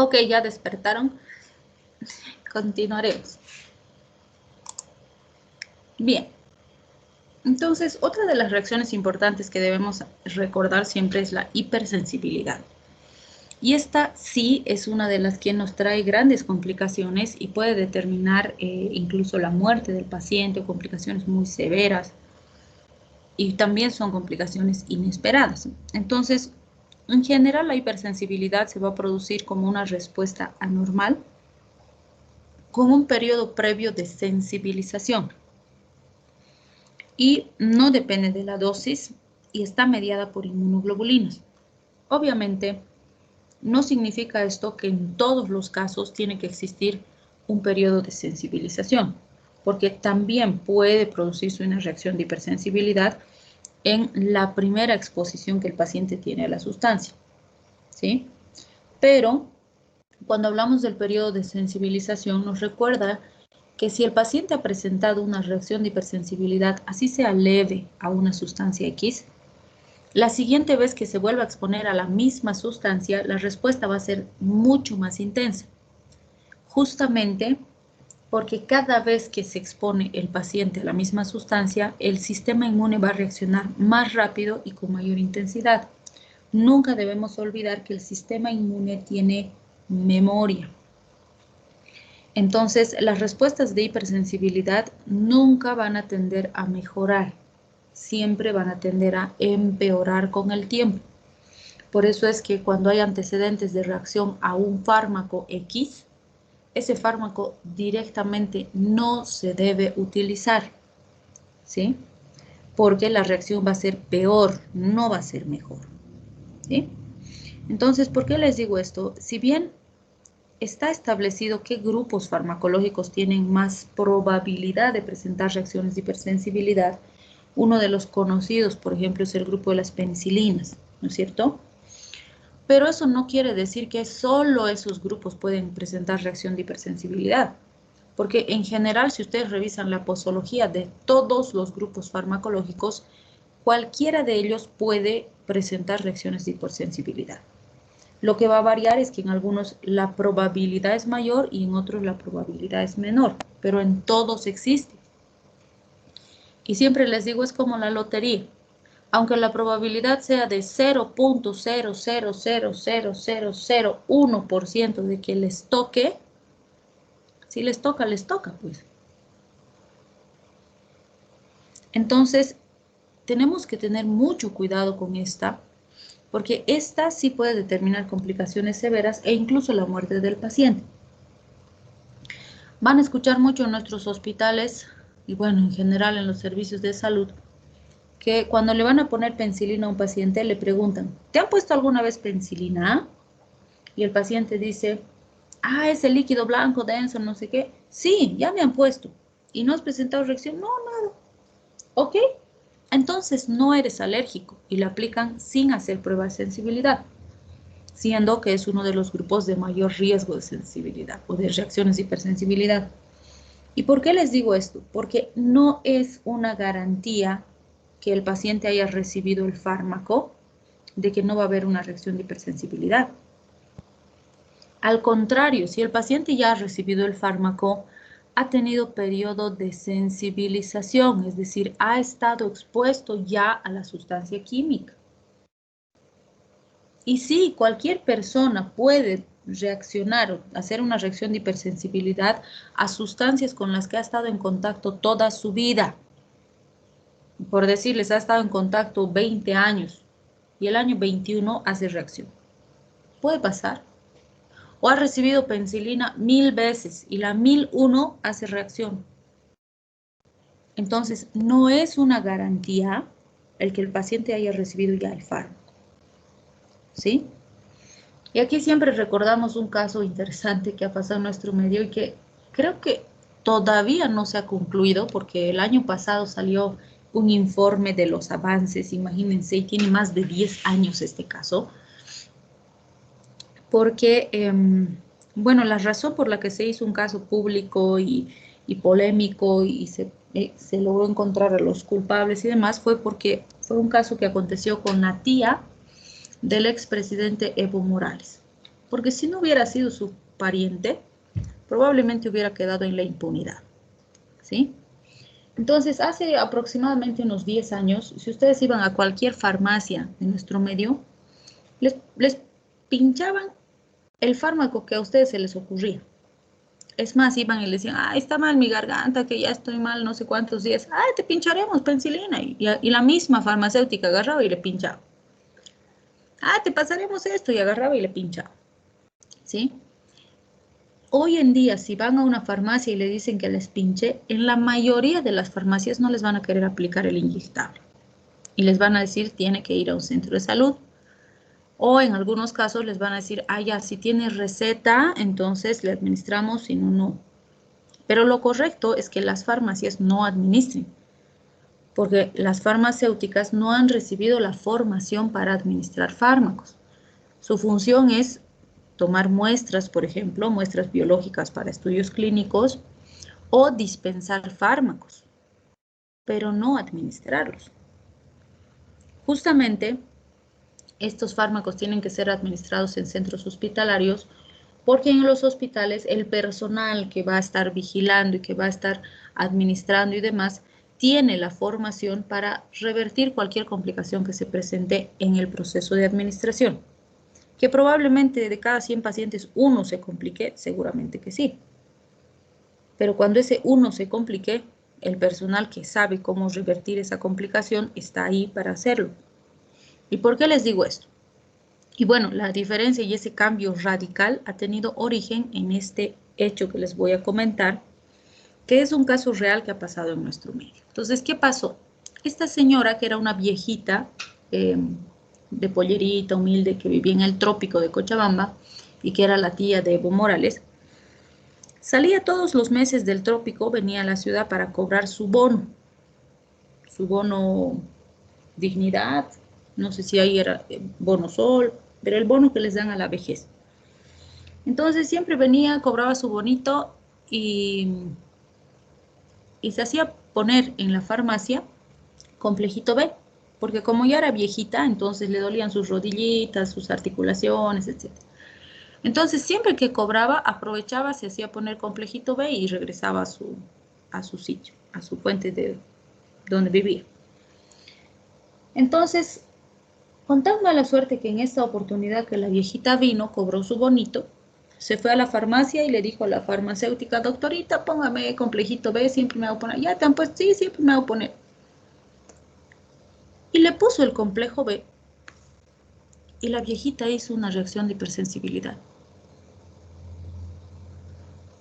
Ok, ya despertaron. Continuaremos. Bien. Entonces, otra de las reacciones importantes que debemos recordar siempre es la hipersensibilidad. Y esta sí es una de las que nos trae grandes complicaciones y puede determinar incluso la muerte del paciente o complicaciones muy severas. Y también son complicaciones inesperadas. Entonces, en general, la hipersensibilidad se va a producir como una respuesta anormal con un periodo previo de sensibilización. Y no depende de la dosis y está mediada por inmunoglobulinas. Obviamente, no significa esto que en todos los casos tiene que existir un periodo de sensibilización, porque también puede producirse una reacción de hipersensibilidad en la primera exposición que el paciente tiene a la sustancia, ¿sí? Pero cuando hablamos del periodo de sensibilización, nos recuerda que si el paciente ha presentado una reacción de hipersensibilidad, así sea leve a una sustancia X, la siguiente vez que se vuelva a exponer a la misma sustancia, la respuesta va a ser mucho más intensa. Justamente porque cada vez que se expone el paciente a la misma sustancia, el sistema inmune va a reaccionar más rápido y con mayor intensidad. Nunca debemos olvidar que el sistema inmune tiene memoria. Entonces, las respuestas de hipersensibilidad nunca van a tender a mejorar, siempre van a tender a empeorar con el tiempo. Por eso es que cuando hay antecedentes de reacción a un fármaco X, ese fármaco directamente no se debe utilizar, ¿sí? Porque la reacción va a ser peor, no va a ser mejor, ¿sí? Entonces, ¿por qué les digo esto? Si bien está establecido qué grupos farmacológicos tienen más probabilidad de presentar reacciones de hipersensibilidad, uno de los conocidos, por ejemplo, es el grupo de las penicilinas, ¿no es cierto? Pero eso no quiere decir que solo esos grupos pueden presentar reacción de hipersensibilidad, porque en general, si ustedes revisan la posología de todos los grupos farmacológicos, cualquiera de ellos puede presentar reacciones de hipersensibilidad. Lo que va a variar es que en algunos la probabilidad es mayor y en otros la probabilidad es menor, pero en todos existe. Y siempre les digo, es como la lotería. Aunque la probabilidad sea de 0.0000001% de que les toque, si les toca, pues. Entonces, tenemos que tener mucho cuidado con esta, porque esta sí puede determinar complicaciones severas e incluso la muerte del paciente. Van a escuchar mucho en nuestros hospitales y bueno, en general en los servicios de salud, que cuando le van a poner penicilina a un paciente le preguntan, ¿te han puesto alguna vez penicilina? Y el paciente dice, ese líquido blanco denso, no sé qué. Sí, ya me han puesto. ¿Y no has presentado reacción? No, nada. ¿Ok? Entonces no eres alérgico y le aplican sin hacer prueba de sensibilidad, siendo que es uno de los grupos de mayor riesgo de sensibilidad o de reacciones de hipersensibilidad. ¿Y por qué les digo esto? Porque no es una garantía que el paciente haya recibido el fármaco de que no va a haber una reacción de hipersensibilidad. Al contrario, si el paciente ya ha recibido el fármaco, ha tenido periodo de sensibilización, es decir, ha estado expuesto ya a la sustancia química. Y sí, cualquier persona puede reaccionar o hacer una reacción de hipersensibilidad a sustancias con las que ha estado en contacto toda su vida. Por decirles, ha estado en contacto 20 años y el año 21 hace reacción. Puede pasar. O ha recibido penicilina 1000 veces y la 1001 hace reacción. Entonces, no es una garantía el que el paciente haya recibido ya el fármaco. ¿Sí? Y aquí siempre recordamos un caso interesante que ha pasado en nuestro medio y que creo que todavía no se ha concluido porque el año pasado salió un informe de los avances, imagínense, y tiene más de 10 años este caso, porque, bueno, la razón por la que se hizo un caso público y polémico y se logró encontrar a los culpables y demás fue porque fue un caso que aconteció con la tía del expresidente Evo Morales. porque si no hubiera sido su pariente, probablemente hubiera quedado en la impunidad, ¿sí? Entonces, hace aproximadamente unos 10 años, si ustedes iban a cualquier farmacia de nuestro medio, les pinchaban el fármaco que a ustedes se les ocurría. Es más, iban y le decían, ah, está mal mi garganta, que ya estoy mal no sé cuántos días. Ah, te pincharemos penicilina. Y la misma farmacéutica agarraba y le pinchaba. Ah, te pasaremos esto y agarraba y le pinchaba. ¿Sí? Hoy en día, si van a una farmacia y le dicen que les pinche, en la mayoría de las farmacias no les van a querer aplicar el inyectable. Y les van a decir, tiene que ir a un centro de salud. O en algunos casos les van a decir, ah, ya, si tiene receta, entonces le administramos, si no, no. Pero lo correcto es que las farmacias no administren, porque las farmacéuticas no han recibido la formación para administrar fármacos. Su función es tomar muestras, por ejemplo, muestras biológicas para estudios clínicos o dispensar fármacos, pero no administrarlos. Justamente, estos fármacos tienen que ser administrados en centros hospitalarios porque en los hospitales el personal que va a estar vigilando y que va a estar administrando y demás tiene la formación para revertir cualquier complicación que se presente en el proceso de administración. Que probablemente de cada 100 pacientes uno se complique, seguramente que sí. Pero cuando ese uno se complique, el personal que sabe cómo revertir esa complicación está ahí para hacerlo. ¿Y por qué les digo esto? Y bueno, la diferencia y ese cambio radical ha tenido origen en este hecho que les voy a comentar, que es un caso real que ha pasado en nuestro medio. Entonces, ¿qué pasó? Esta señora, que era una viejita de pollerita, humilde, que vivía en el trópico de Cochabamba y que era la tía de Evo Morales, salía todos los meses del trópico, venía a la ciudad para cobrar su bono dignidad, no sé si ahí era bono sol, pero el bono que les dan a la vejez. Entonces siempre venía, cobraba su bonito y se hacía poner en la farmacia complejito B, porque como ya era viejita, entonces le dolían sus rodillitas, sus articulaciones, etc. Entonces siempre que cobraba, aprovechaba, se hacía poner complejito B y regresaba a su sitio, a su fuente de donde vivía. Entonces, con tan mala suerte que en esta oportunidad que la viejita vino, cobró su bonito, se fue a la farmacia y le dijo a la farmacéutica, doctorita, póngame complejito B, siempre me hago poner. Ya te han puesto, sí, siempre me hago poner. Y le puso el complejo B y la viejita hizo una reacción de hipersensibilidad.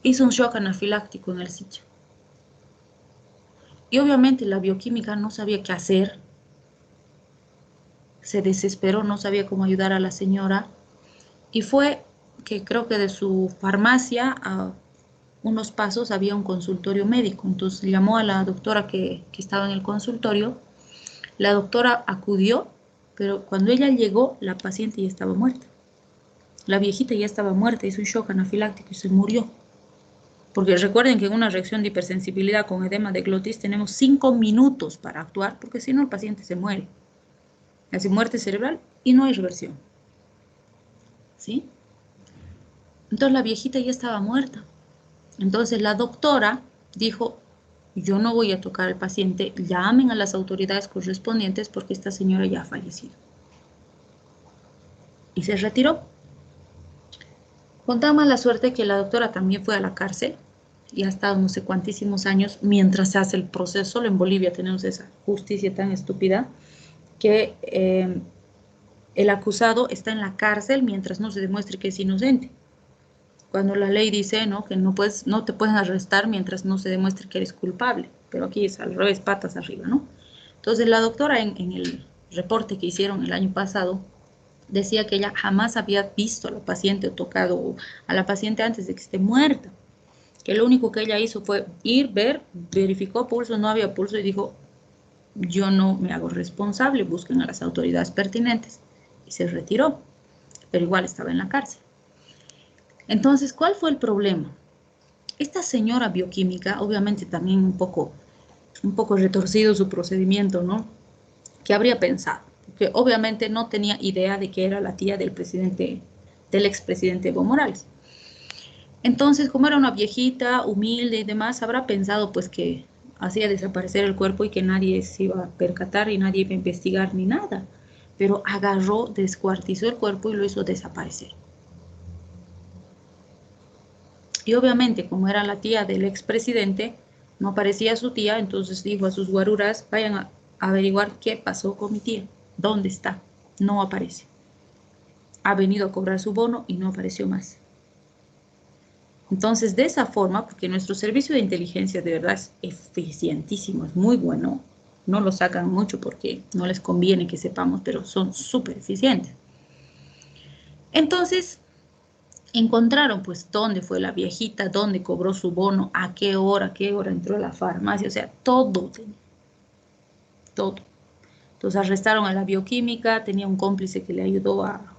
Hizo un shock anafiláctico en el sitio. Y obviamente la bioquímica no sabía qué hacer. Se desesperó, no sabía cómo ayudar a la señora. Y fue que creo que de su farmacia a unos pasos había un consultorio médico. Entonces llamó a la doctora que estaba en el consultorio. La doctora acudió, pero cuando ella llegó, la paciente ya estaba muerta. La viejita ya estaba muerta, hizo un shock anafiláctico y se murió. Porque recuerden que en una reacción de hipersensibilidad con edema de glotis tenemos 5 minutos para actuar, porque si no el paciente se muere. Hace muerte cerebral y no hay reversión. ¿Sí? Entonces la viejita ya estaba muerta. Entonces la doctora dijo, yo no voy a tocar al paciente, llamen a las autoridades correspondientes porque esta señora ya ha fallecido. Y se retiró. Con tan mala suerte que la doctora también fue a la cárcel y ha estado no sé cuantísimos años mientras se hace el proceso. En Bolivia tenemos esa justicia tan estúpida que el acusado está en la cárcel mientras no se demuestre que es inocente. Cuando la ley dice, ¿no?, que no te pueden arrestar mientras no se demuestre que eres culpable, pero aquí es al revés, patas arriba, ¿no? Entonces la doctora en el reporte que hicieron el año pasado decía que ella jamás había visto a la paciente o tocado a la paciente antes de que esté muerta, que lo único que ella hizo fue ir, ver, verificó pulso, no había pulso y dijo, yo no me hago responsable, busquen a las autoridades pertinentes, y se retiró, pero igual estaba en la cárcel. Entonces, ¿cuál fue el problema? Esta señora bioquímica, obviamente también un poco retorcido su procedimiento, ¿no? ¿Qué habría pensado? Porque obviamente no tenía idea de que era la tía del presidente del expresidente Evo Morales. Entonces, como era una viejita, humilde y demás, habrá pensado pues que hacía desaparecer el cuerpo y que nadie se iba a percatar y nadie iba a investigar ni nada. Pero agarró, descuartizó el cuerpo y lo hizo desaparecer. Y obviamente, como era la tía del expresidente, no aparecía su tía, entonces dijo a sus guaruras, vayan a averiguar qué pasó con mi tía, dónde está, no aparece. Ha venido a cobrar su bono y no apareció más. Entonces, de esa forma, porque nuestro servicio de inteligencia de verdad es eficientísimo, es muy bueno, no lo sacan mucho porque no les conviene que sepamos, pero son súper eficientes. Entonces, encontraron pues dónde fue la viejita, dónde cobró su bono, a qué hora entró a la farmacia, o sea, todo. Todo. Entonces arrestaron a la bioquímica, tenía un cómplice que le ayudó a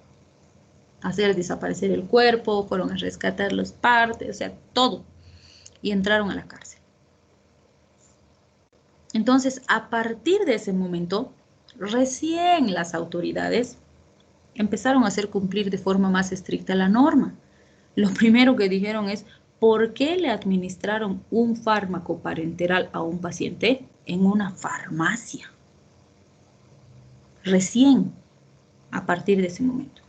hacer desaparecer el cuerpo, fueron a rescatar las partes, o sea, todo. Y entraron a la cárcel. Entonces, a partir de ese momento, recién las autoridades empezaron a hacer cumplir de forma más estricta la norma. Lo primero que dijeron es, ¿por qué le administraron un fármaco parenteral a un paciente en una farmacia? Recién, a partir de ese momento.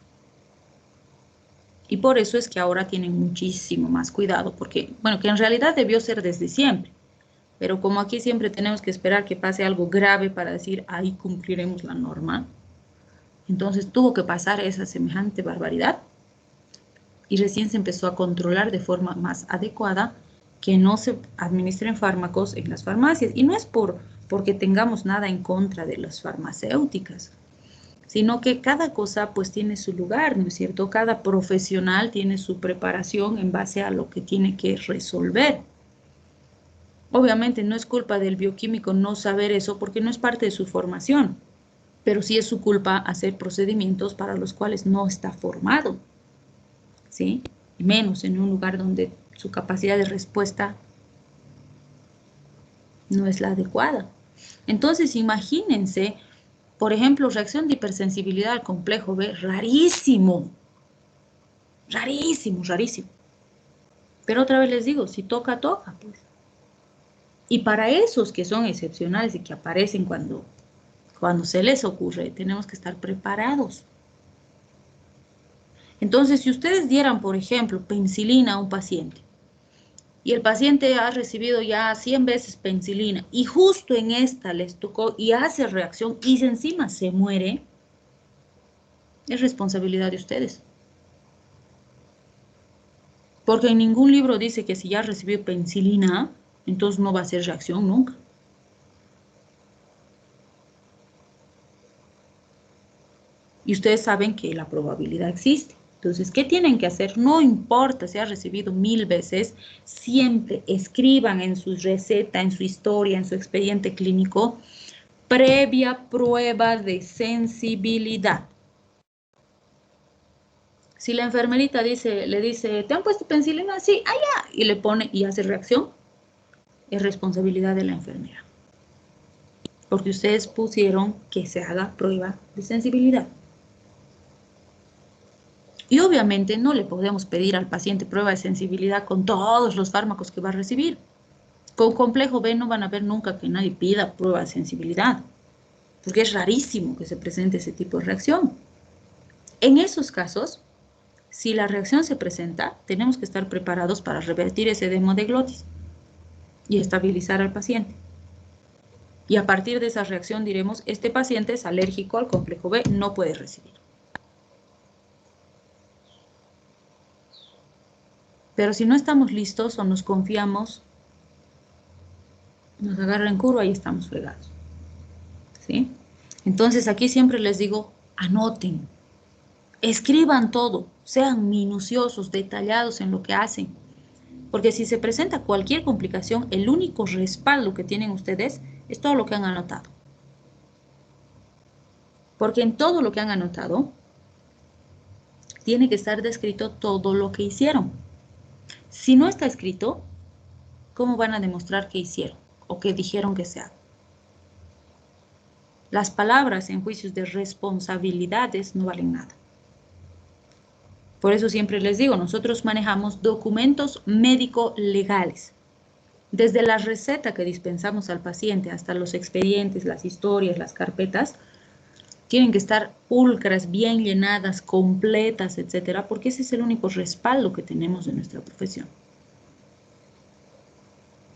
Y por eso es que ahora tienen muchísimo más cuidado, porque, bueno, que en realidad debió ser desde siempre. Pero como aquí siempre tenemos que esperar que pase algo grave para decir, ahí cumpliremos la norma, entonces tuvo que pasar esa semejante barbaridad y recién se empezó a controlar de forma más adecuada que no se administren fármacos en las farmacias. Y no es porque tengamos nada en contra de las farmacéuticas, sino que cada cosa pues tiene su lugar, ¿no es cierto? Cada profesional tiene su preparación en base a lo que tiene que resolver. Obviamente no es culpa del bioquímico no saber eso porque no es parte de su formación, pero sí es su culpa hacer procedimientos para los cuales no está formado, ¿sí? Menos en un lugar donde su capacidad de respuesta no es la adecuada. Entonces, imagínense, por ejemplo, reacción de hipersensibilidad al complejo B, rarísimo, rarísimo, rarísimo. Pero otra vez les digo, si toca, toca, pues. Y para esos que son excepcionales y que aparecen cuando se les ocurre, tenemos que estar preparados. Entonces, si ustedes dieran, por ejemplo, penicilina a un paciente, y el paciente ha recibido ya 100 veces penicilina, y justo en esta les tocó y hace reacción, y encima se muere, es responsabilidad de ustedes. Porque en ningún libro dice que si ya recibió penicilina, entonces no va a hacer reacción nunca. Y ustedes saben que la probabilidad existe. Entonces, ¿qué tienen que hacer? No importa si ha recibido 1000 veces, siempre escriban en su receta, en su historia, en su expediente clínico, previa prueba de sensibilidad. Si la enfermerita le dice, ¿te han puesto penicilina? Sí, ya, y le pone y hace reacción, es responsabilidad de la enfermera. Porque ustedes pusieron que se haga prueba de sensibilidad. Y obviamente no le podemos pedir al paciente prueba de sensibilidad con todos los fármacos que va a recibir. Con complejo B no van a ver nunca que nadie pida prueba de sensibilidad, porque es rarísimo que se presente ese tipo de reacción. En esos casos, si la reacción se presenta, tenemos que estar preparados para revertir ese edema de glotis y estabilizar al paciente. Y a partir de esa reacción diremos, este paciente es alérgico al complejo B, no puede recibir. Pero si no estamos listos o nos confiamos, nos agarra en curva y estamos fregados. ¿Sí? Entonces aquí siempre les digo, anoten, escriban todo, sean minuciosos, detallados en lo que hacen. Porque si se presenta cualquier complicación, el único respaldo que tienen ustedes es todo lo que han anotado. Porque en todo lo que han anotado, tiene que estar descrito todo lo que hicieron. Si no está escrito, ¿cómo van a demostrar que hicieron o que dijeron que se haga? Las palabras en juicios de responsabilidades no valen nada. Por eso siempre les digo, nosotros manejamos documentos médico-legales. Desde la receta que dispensamos al paciente hasta los expedientes, las historias, las carpetas, tienen que estar pulcras, bien llenadas, completas, etcétera, porque ese es el único respaldo que tenemos de nuestra profesión.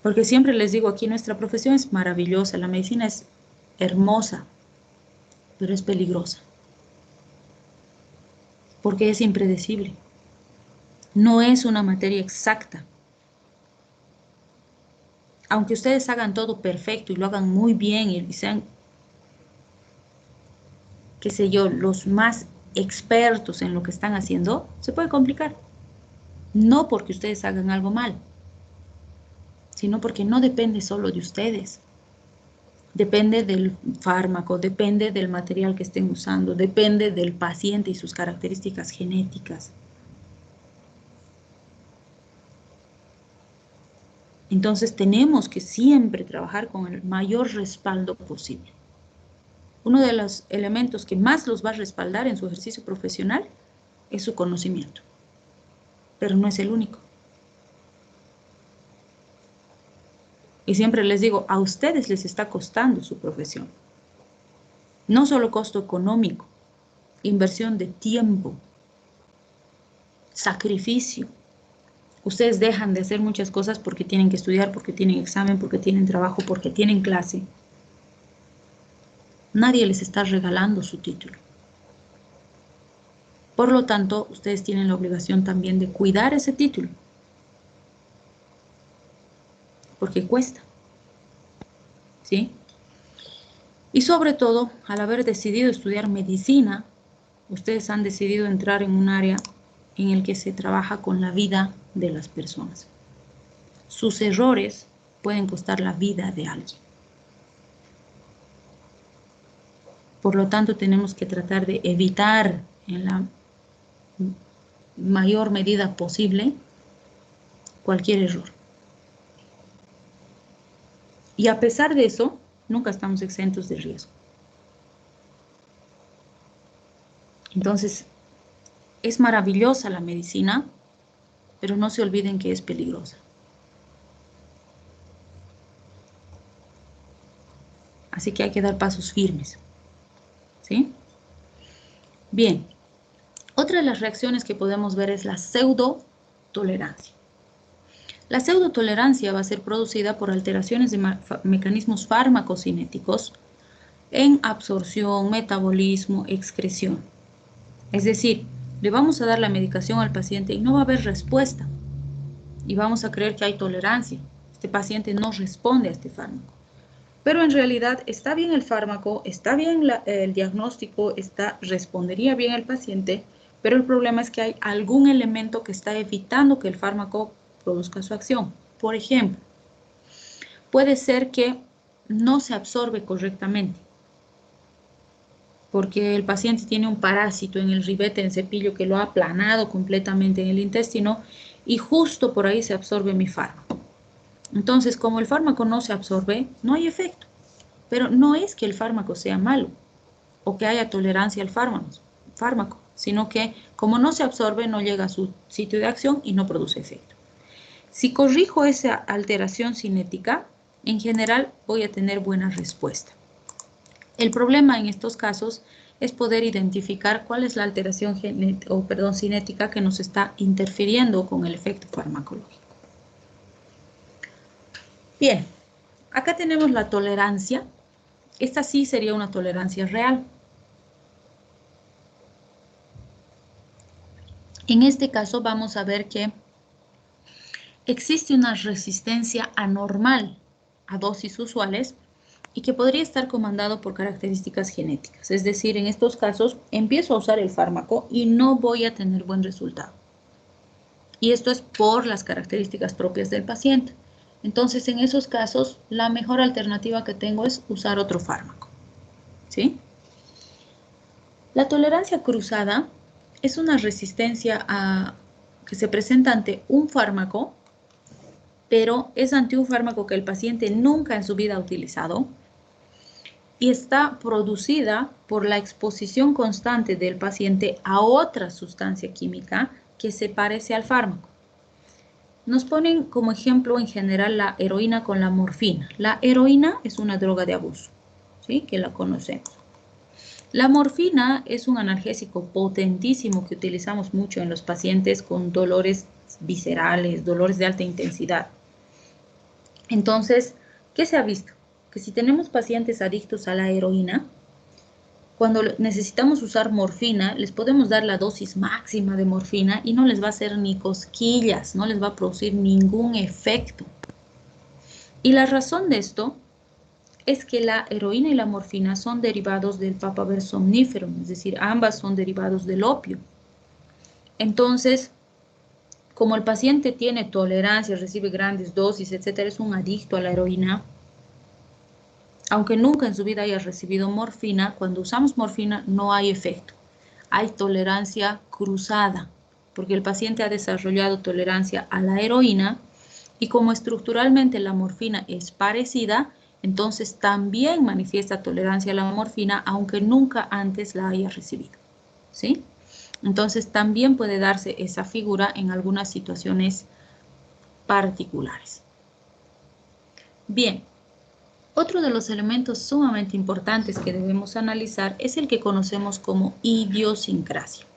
Porque siempre les digo, aquí nuestra profesión es maravillosa, la medicina es hermosa, pero es peligrosa. Porque es impredecible. No es una materia exacta. Aunque ustedes hagan todo perfecto y lo hagan muy bien y sean, qué sé yo, los más expertos en lo que están haciendo, se puede complicar. No porque ustedes hagan algo mal, sino porque no depende solo de ustedes. Depende del fármaco, depende del material que estén usando, depende del paciente y sus características genéticas. Entonces tenemos que siempre trabajar con el mayor respaldo posible. Uno de los elementos que más los va a respaldar en su ejercicio profesional es su conocimiento, pero no es el único. Y siempre les digo, a ustedes les está costando su profesión. No solo costo económico, inversión de tiempo, sacrificio. Ustedes dejan de hacer muchas cosas porque tienen que estudiar, porque tienen examen, porque tienen trabajo, porque tienen clase. Nadie les está regalando su título. Por lo tanto, ustedes tienen la obligación también de cuidar ese título. Porque cuesta. ¿Sí? Y sobre todo, al haber decidido estudiar medicina, ustedes han decidido entrar en un área en el que se trabaja con la vida de las personas. Sus errores pueden costar la vida de alguien. Por lo tanto, tenemos que tratar de evitar en la mayor medida posible cualquier error. Y a pesar de eso, nunca estamos exentos de riesgo. Entonces, es maravillosa la medicina, pero no se olviden que es peligrosa. Así que hay que dar pasos firmes. ¿Sí? Bien. Otra de las reacciones que podemos ver es la pseudotolerancia. La pseudotolerancia va a ser producida por alteraciones de mecanismos farmacocinéticos en absorción, metabolismo, excreción. Es decir, le vamos a dar la medicación al paciente y no va a haber respuesta. Y vamos a creer que hay tolerancia. Este paciente no responde a este fármaco. Pero en realidad está bien el fármaco, está bien el diagnóstico, respondería bien el paciente, pero el problema es que hay algún elemento que está evitando que el fármaco produzca su acción. Por ejemplo, puede ser que no se absorbe correctamente, porque el paciente tiene un parásito en el ribete, en el cepillo, que lo ha aplanado completamente en el intestino y justo por ahí se absorbe mi fármaco. Entonces, como el fármaco no se absorbe, no hay efecto. Pero no es que el fármaco sea malo o que haya tolerancia al fármaco, sino que como no se absorbe, no llega a su sitio de acción y no produce efecto. Si corrijo esa alteración cinética, en general voy a tener buena respuesta. El problema en estos casos es poder identificar cuál es la alteración cinética que nos está interfiriendo con el efecto farmacológico. Bien, acá tenemos la tolerancia. Esta sí sería una tolerancia real. En este caso vamos a ver que existe una resistencia anormal a dosis usuales y que podría estar comandado por características genéticas. Es decir, en estos casos empiezo a usar el fármaco y no voy a tener buen resultado. Y esto es por las características propias del paciente. Entonces, en esos casos, la mejor alternativa que tengo es usar otro fármaco. ¿Sí? La tolerancia cruzada es una resistencia que se presenta ante un fármaco, pero es ante un fármaco que el paciente nunca en su vida ha utilizado y está producida por la exposición constante del paciente a otra sustancia química que se parece al fármaco. Nos ponen como ejemplo en general la heroína con la morfina. La heroína es una droga de abuso, ¿sí? Que la conocemos. La morfina es un analgésico potentísimo que utilizamos mucho en los pacientes con dolores viscerales, dolores de alta intensidad. Entonces, ¿qué se ha visto? Que si tenemos pacientes adictos a la heroína, cuando necesitamos usar morfina, les podemos dar la dosis máxima de morfina y no les va a hacer ni cosquillas, no les va a producir ningún efecto. Y la razón de esto es que la heroína y la morfina son derivados del papaver somnífero, es decir, ambas son derivados del opio. Entonces, como el paciente tiene tolerancia, recibe grandes dosis, etcétera, es un adicto a la heroína, aunque nunca en su vida haya recibido morfina, cuando usamos morfina no hay efecto. Hay tolerancia cruzada, porque el paciente ha desarrollado tolerancia a la heroína y como estructuralmente la morfina es parecida, entonces también manifiesta tolerancia a la morfina, aunque nunca antes la haya recibido, ¿sí? Entonces también puede darse esa figura en algunas situaciones particulares. Bien. Otro de los elementos sumamente importantes que debemos analizar es el que conocemos como idiosincrasia.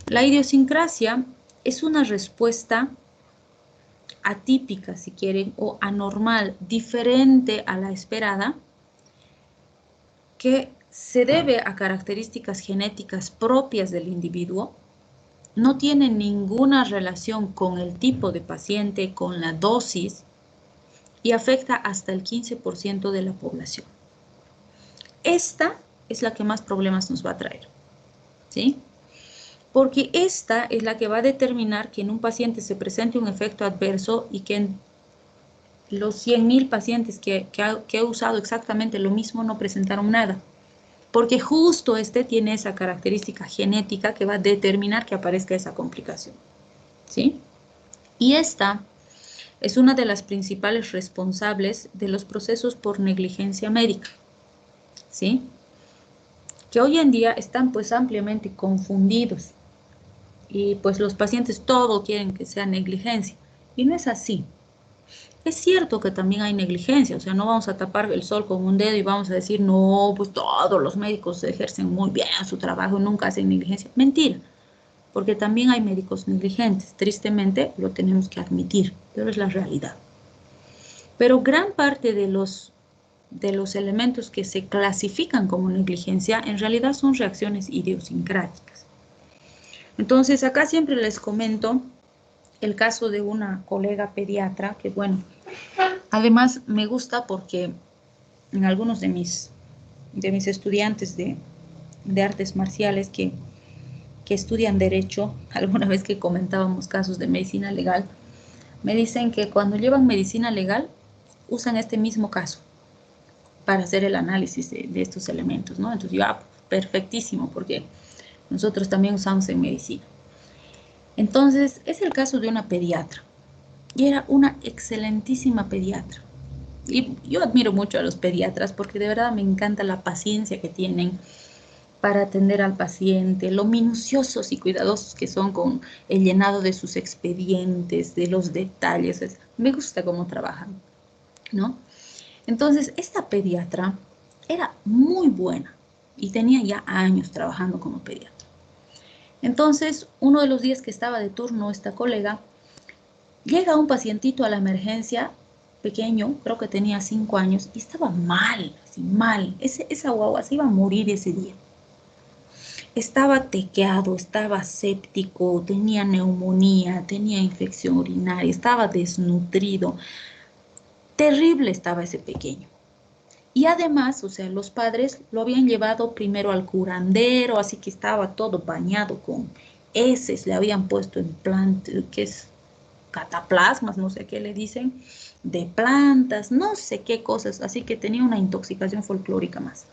La idiosincrasia es una respuesta atípica, si quieren, o anormal, diferente a la esperada, que se debe a características genéticas propias del individuo, no tiene ninguna relación con el tipo de paciente, con la dosis, y afecta hasta el 15% de la población. Esta es la que más problemas nos va a traer, ¿sí? Porque esta es la que va a determinar que en un paciente se presente un efecto adverso y que en los 100.000 pacientes que ha usado exactamente lo mismo no presentaron nada. Porque justo este tiene esa característica genética que va a determinar que aparezca esa complicación, ¿sí? Y esta es una de las principales responsables de los procesos por negligencia médica, ¿sí? Que hoy en día están pues ampliamente confundidos y pues los pacientes todo quieren que sea negligencia y no es así. Es cierto que también hay negligencia, o sea, no vamos a tapar el sol con un dedo y vamos a decir, no, pues todos los médicos ejercen muy bien su trabajo y nunca hacen negligencia. Mentira. Porque también hay médicos negligentes, tristemente lo tenemos que admitir, pero es la realidad. Pero gran parte de los elementos que se clasifican como negligencia en realidad son reacciones idiosincráticas. Entonces acá siempre les comento el caso de una colega pediatra que bueno, además me gusta porque en algunos de mis estudiantes de artes marciales que estudian derecho, alguna vez que comentábamos casos de medicina legal, me dicen que cuando llevan medicina legal usan este mismo caso para hacer el análisis de estos elementos, ¿no? Entonces yo, perfectísimo, porque nosotros también usamos en medicina. Entonces, es el caso de una pediatra, y era una excelentísima pediatra. Y yo admiro mucho a los pediatras porque de verdad me encanta la paciencia que tienen para atender al paciente, lo minuciosos y cuidadosos que son con el llenado de sus expedientes, de los detalles. Me gusta cómo trabajan, ¿no? Entonces, esta pediatra era muy buena y tenía ya años trabajando como pediatra. Entonces, uno de los días que estaba de turno esta colega, llega un pacientito a la emergencia, pequeño, creo que tenía 5 años, y estaba mal, así mal. Esa guagua se iba a morir ese día. Estaba tequeado, estaba séptico, tenía neumonía, tenía infección urinaria, estaba desnutrido. Terrible estaba ese pequeño. Y además, o sea, los padres lo habían llevado primero al curandero, así que estaba todo bañado con heces, le habían puesto implantes, que es cataplasmas, no sé qué le dicen, de plantas, no sé qué cosas, así que tenía una intoxicación folclórica más.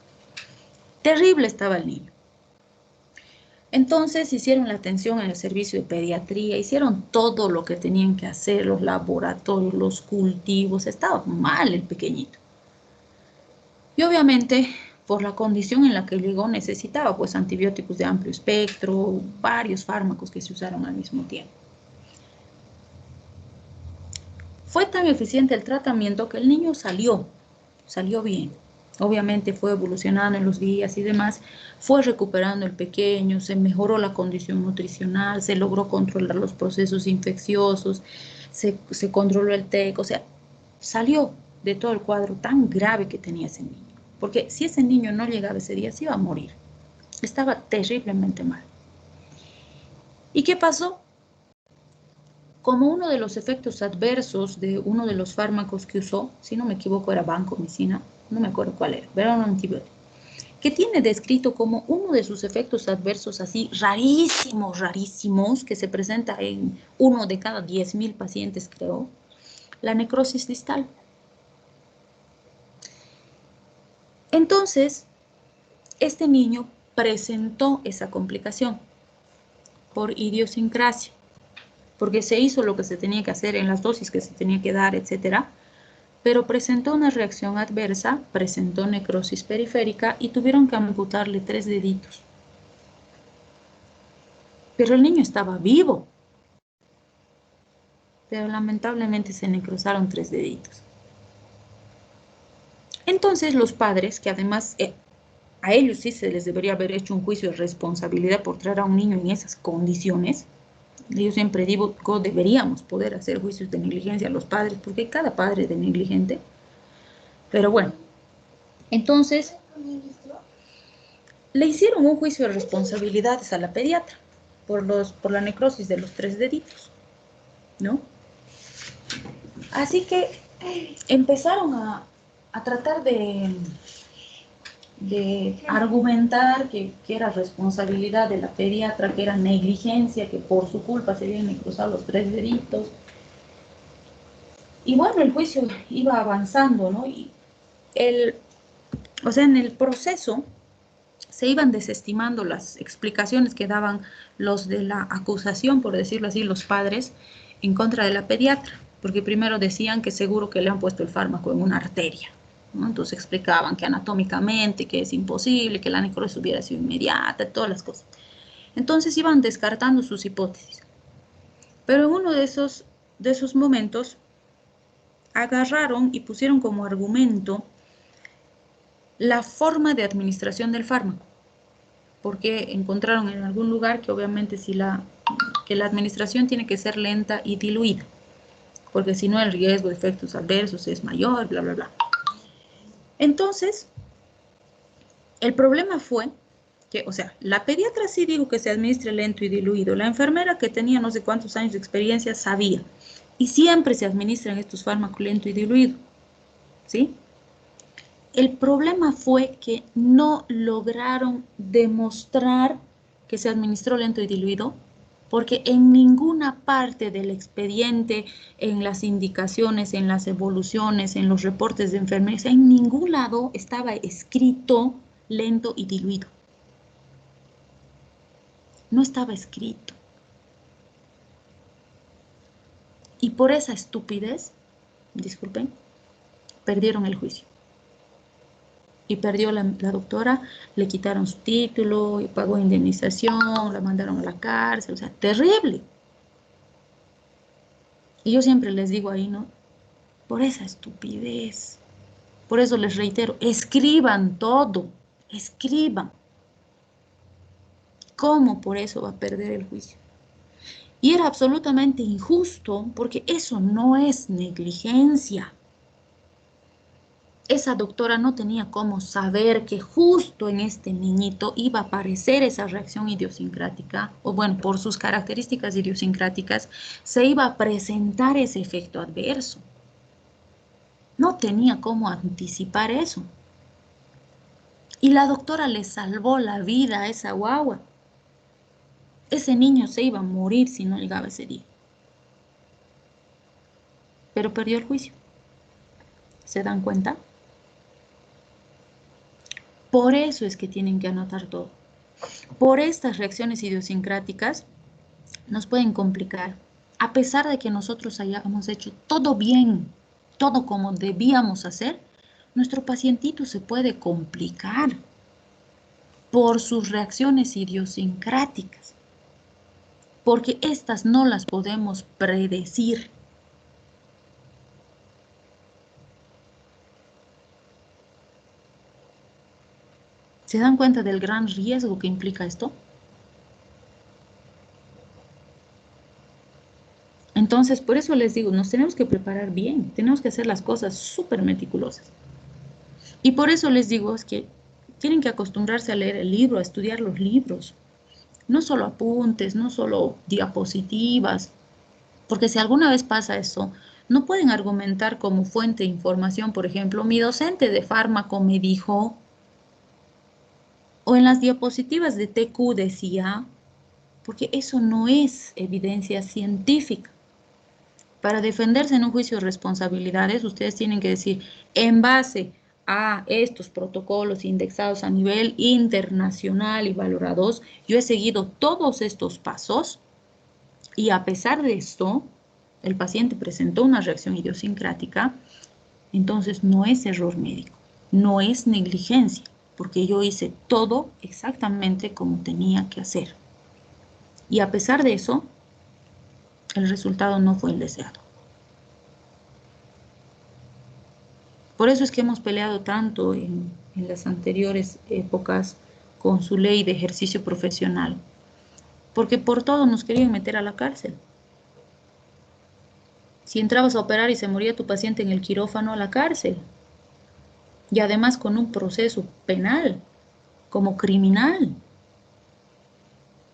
Terrible estaba el niño. Entonces hicieron la atención en el servicio de pediatría, hicieron todo lo que tenían que hacer, los laboratorios, los cultivos, estaba mal el pequeñito. Y obviamente, por la condición en la que llegó, necesitaba pues antibióticos de amplio espectro, varios fármacos que se usaron al mismo tiempo. Fue tan eficiente el tratamiento que el niño salió bien. Obviamente fue evolucionando en los días y demás, fue recuperando el pequeño, se mejoró la condición nutricional, se logró controlar los procesos infecciosos, se controló el TEC, o sea, salió de todo el cuadro tan grave que tenía ese niño. Porque si ese niño no llegaba ese día, se iba a morir. Estaba terriblemente mal. ¿Y qué pasó? Como uno de los efectos adversos de uno de los fármacos que usó, si no me equivoco era vancomicina, no me acuerdo cuál era, pero era un antibiótico, que tiene descrito como uno de sus efectos adversos así rarísimos, que se presenta en uno de cada 10.000 pacientes, creo, la necrosis distal. Entonces, este niño presentó esa complicación por idiosincrasia, porque se hizo lo que se tenía que hacer en las dosis que se tenía que dar, etcétera, pero presentó una reacción adversa, presentó necrosis periférica y tuvieron que amputarle 3 deditos. Pero el niño estaba vivo, pero lamentablemente se necrosaron 3 deditos. Entonces los padres, que además a ellos sí se les debería haber hecho un juicio de responsabilidad por traer a un niño en esas condiciones. Yo siempre digo que deberíamos poder hacer juicios de negligencia a los padres, porque cada padre es de negligente. Pero bueno, entonces le hicieron un juicio de responsabilidades a la pediatra por la necrosis de los 3 deditos, ¿no? Así que empezaron a tratar de argumentar que era responsabilidad de la pediatra, que era negligencia, que por su culpa se habían necrosado los 3 deditos. Y bueno, el juicio iba avanzando, ¿no? Y en el proceso se iban desestimando las explicaciones que daban los de la acusación, por decirlo así, los padres, en contra de la pediatra, porque primero decían que seguro que le han puesto el fármaco en una arteria, ¿no? Entonces explicaban que anatómicamente, que es imposible, que la necrosis hubiera sido inmediata, todas las cosas. Entonces iban descartando sus hipótesis. Pero en uno de esos momentos agarraron y pusieron como argumento la forma de administración del fármaco, porque encontraron en algún lugar que obviamente que la administración tiene que ser lenta y diluida, porque si no el riesgo de efectos adversos es mayor, bla, bla, bla. Entonces, el problema fue que, o sea, la pediatra sí dijo que se administre lento y diluido, la enfermera que tenía no sé cuántos años de experiencia sabía, y siempre se administran estos fármacos lento y diluido, ¿sí? El problema fue que no lograron demostrar que se administró lento y diluido, porque en ninguna parte del expediente, en las indicaciones, en las evoluciones, en los reportes de enfermería, en ningún lado estaba escrito lento y diluido. No estaba escrito. Y por esa estupidez, disculpen, perdieron el juicio. Y perdió la doctora, le quitaron su título, y pagó indemnización, la mandaron a la cárcel, o sea, terrible. Y yo siempre les digo ahí, ¿no? Por esa estupidez. Por eso les reitero, escriban todo, escriban. ¿Cómo por eso va a perder el juicio? Y era absolutamente injusto, porque eso no es negligencia. Esa doctora no tenía cómo saber que justo en este niñito iba a aparecer esa reacción idiosincrática, o bueno, por sus características idiosincráticas, se iba a presentar ese efecto adverso. No tenía cómo anticipar eso. Y la doctora le salvó la vida a esa guagua. Ese niño se iba a morir si no llegaba ese día. Pero perdió el juicio. ¿Se dan cuenta? Por eso es que tienen que anotar todo. Por estas reacciones idiosincráticas nos pueden complicar. A pesar de que nosotros hayamos hecho todo bien, todo como debíamos hacer, nuestro pacientito se puede complicar por sus reacciones idiosincráticas, porque estas no las podemos predecir. ¿Se dan cuenta del gran riesgo que implica esto? Entonces, por eso les digo, nos tenemos que preparar bien, tenemos que hacer las cosas súper meticulosas. Y por eso les digo, es que tienen que acostumbrarse a leer el libro, a estudiar los libros. No solo apuntes, no solo diapositivas, porque si alguna vez pasa eso, no pueden argumentar como fuente de información, por ejemplo, mi docente de fármaco me dijo, o en las diapositivas de TQ decía, porque eso no es evidencia científica. Para defenderse en un juicio de responsabilidades, ustedes tienen que decir, en base a estos protocolos indexados a nivel internacional y valorados, yo he seguido todos estos pasos y a pesar de esto, el paciente presentó una reacción idiosincrática, entonces no es error médico, no es negligencia, porque yo hice todo exactamente como tenía que hacer. Y a pesar de eso, el resultado no fue el deseado. Por eso es que hemos peleado tanto en las anteriores épocas con su ley de ejercicio profesional, porque por todo nos querían meter a la cárcel. Si entrabas a operar y se moría tu paciente en el quirófano, a la cárcel. Y además con un proceso penal, como criminal.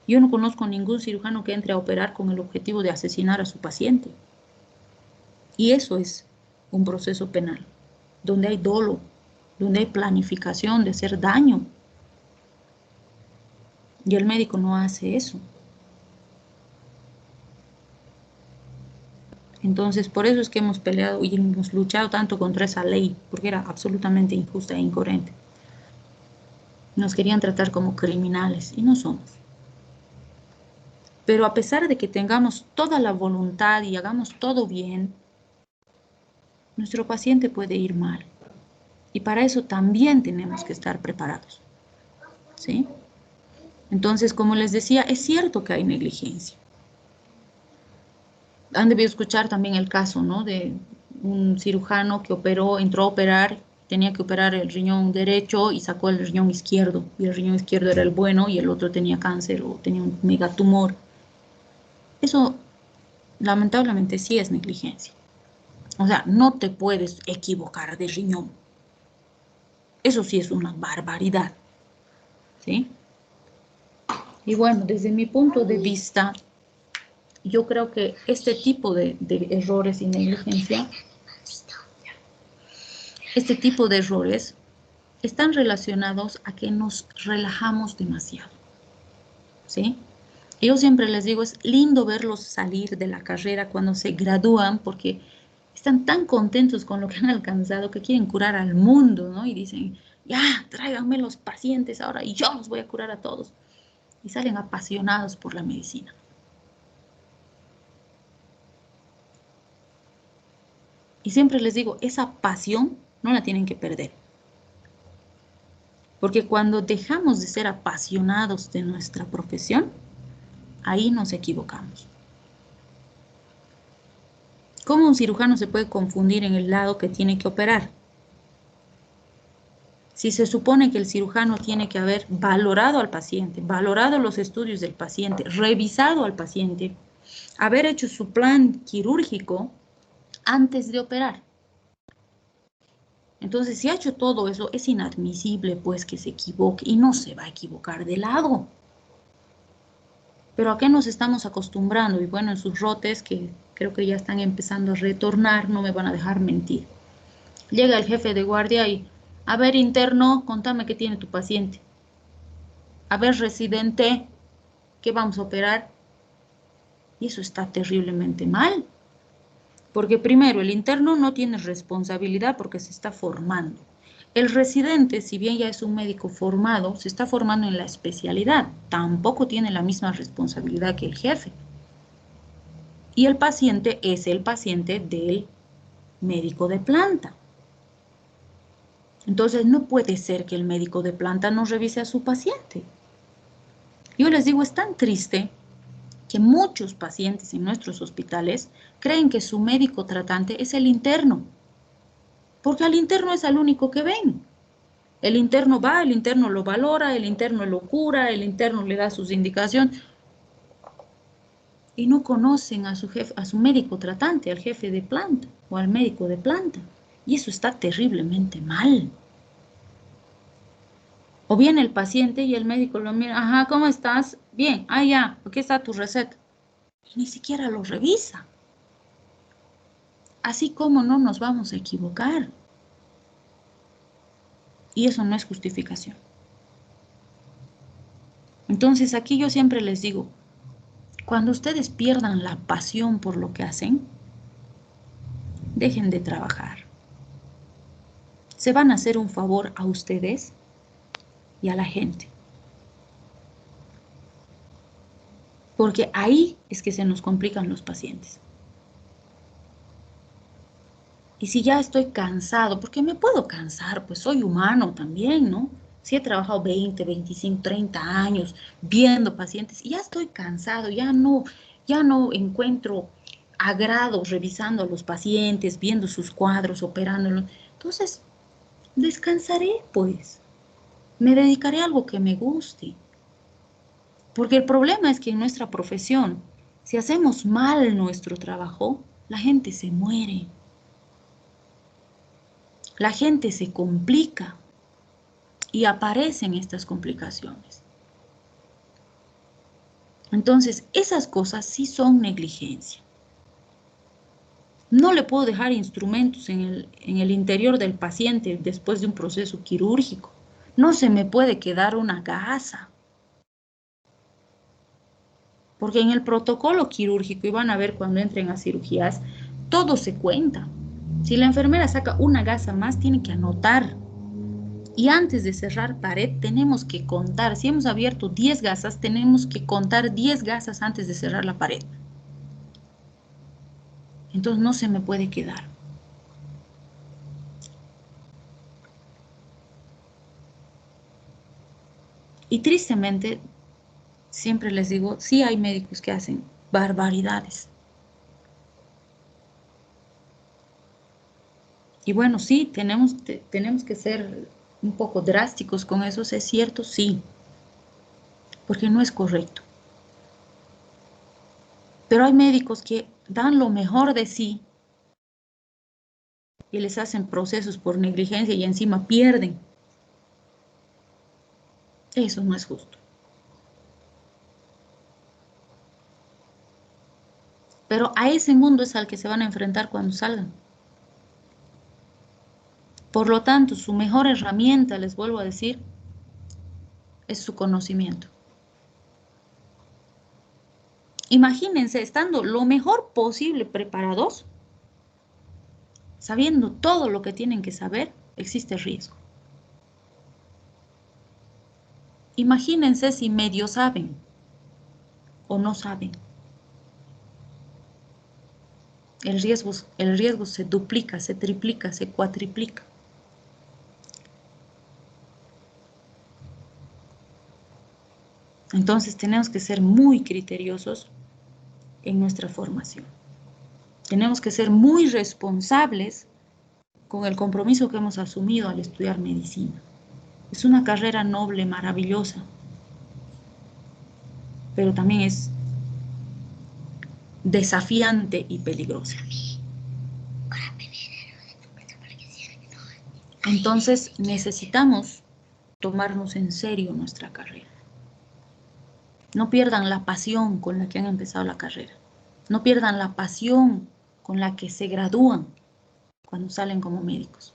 Yo no conozco ningún cirujano que entre a operar con el objetivo de asesinar a su paciente. Y eso es un proceso penal, donde hay dolo, donde hay planificación de hacer daño. Y el médico no hace eso. Entonces, por eso es que hemos peleado y hemos luchado tanto contra esa ley, porque era absolutamente injusta e incoherente. Nos querían tratar como criminales y no somos. Pero a pesar de que tengamos toda la voluntad y hagamos todo bien, nuestro paciente puede ir mal. Y para eso también tenemos que estar preparados. ¿Sí? Entonces, como les decía, es cierto que hay negligencia. Han debido escuchar también el caso, ¿no? De un cirujano que operó, entró a operar, tenía que operar el riñón derecho y sacó el riñón izquierdo. Y el riñón izquierdo era el bueno y el otro tenía cáncer o tenía un megatumor. Eso, lamentablemente, sí es negligencia. O sea, no te puedes equivocar de riñón. Eso sí es una barbaridad. ¿Sí? Y bueno, desde mi punto de vista, yo creo que este tipo de errores y negligencia, este tipo de errores están relacionados a que nos relajamos demasiado. ¿Sí? Yo siempre les digo, es lindo verlos salir de la carrera cuando se gradúan porque están tan contentos con lo que han alcanzado que quieren curar al mundo, ¿no? Y dicen, ya, tráiganme los pacientes ahora y yo los voy a curar a todos. Y salen apasionados por la medicina. Y siempre les digo, esa pasión no la tienen que perder. Porque cuando dejamos de ser apasionados de nuestra profesión, ahí nos equivocamos. ¿Cómo un cirujano se puede confundir en el lado que tiene que operar? Si se supone que el cirujano tiene que haber valorado al paciente, valorado los estudios del paciente, revisado al paciente, haber hecho su plan quirúrgico antes de operar. Entonces, si ha hecho todo eso, es inadmisible pues que se equivoque y no se va a equivocar de lado. Pero ¿a qué nos estamos acostumbrando? Y bueno, en sus rotes, que creo que ya están empezando a retornar, no me van a dejar mentir. Llega el jefe de guardia y, a ver, interno, contame qué tiene tu paciente. A ver, residente, ¿qué vamos a operar? Y eso está terriblemente mal. Porque primero, el interno no tiene responsabilidad porque se está formando. El residente, si bien ya es un médico formado, se está formando en la especialidad. Tampoco tiene la misma responsabilidad que el jefe. Y el paciente es el paciente del médico de planta. Entonces no puede ser que el médico de planta no revise a su paciente. Yo les digo, es tan triste que muchos pacientes en nuestros hospitales creen que su médico tratante es el interno, porque al interno es al único que ven. El interno va, el interno lo valora, el interno lo cura, el interno le da sus indicaciones. Y no conocen a su jefe, a su médico tratante, al jefe de planta o al médico de planta. Y eso está terriblemente mal. O viene el paciente y el médico lo mira, ajá, ¿cómo estás? Bien, ah, ya, aquí está tu receta. Y ni siquiera lo revisa. Así como no nos vamos a equivocar. Y eso no es justificación. Entonces aquí yo siempre les digo, cuando ustedes pierdan la pasión por lo que hacen, dejen de trabajar. Se van a hacer un favor a ustedes y a la gente. Porque ahí es que se nos complican los pacientes. Y si ya estoy cansado, porque me puedo cansar, pues soy humano también, ¿no? Si he trabajado 20, 25, 30 años viendo pacientes y ya estoy cansado, ya no encuentro agrado revisando a los pacientes, viendo sus cuadros, operándolos. Entonces, descansaré, pues. Me dedicaré a algo que me guste. Porque el problema es que en nuestra profesión, si hacemos mal nuestro trabajo, la gente se muere. La gente se complica y aparecen estas complicaciones. Entonces, esas cosas sí son negligencia. No le puedo dejar instrumentos en el interior del paciente después de un proceso quirúrgico. No se me puede quedar una gasa. Porque en el protocolo quirúrgico, y van a ver cuando entren a cirugías, todo se cuenta. Si la enfermera saca una gasa más, tiene que anotar. Y antes de cerrar pared, tenemos que contar. Si hemos abierto 10 gasas, tenemos que contar 10 gasas antes de cerrar la pared. Entonces no se me puede quedar. Y tristemente, siempre les digo, sí hay médicos que hacen barbaridades. Y bueno, sí, tenemos que ser un poco drásticos con eso, es cierto, sí, porque no es correcto. Pero hay médicos que dan lo mejor de sí y les hacen procesos por negligencia y encima pierden. Eso no es justo. Pero a ese mundo es al que se van a enfrentar cuando salgan. Por lo tanto, su mejor herramienta, les vuelvo a decir, es su conocimiento. Imagínense estando lo mejor posible preparados, sabiendo todo lo que tienen que saber, existe riesgo. Imagínense si medio saben o no saben. El riesgo se duplica, se triplica, se cuatriplica. Entonces tenemos que ser muy criteriosos en nuestra formación. Tenemos que ser muy responsables con el compromiso que hemos asumido al estudiar medicina. Es una carrera noble, maravillosa, pero también es desafiante y peligrosa. Entonces necesitamos tomarnos en serio nuestra carrera. No pierdan la pasión con la que han empezado la carrera. No pierdan la pasión con la que se gradúan cuando salen como médicos.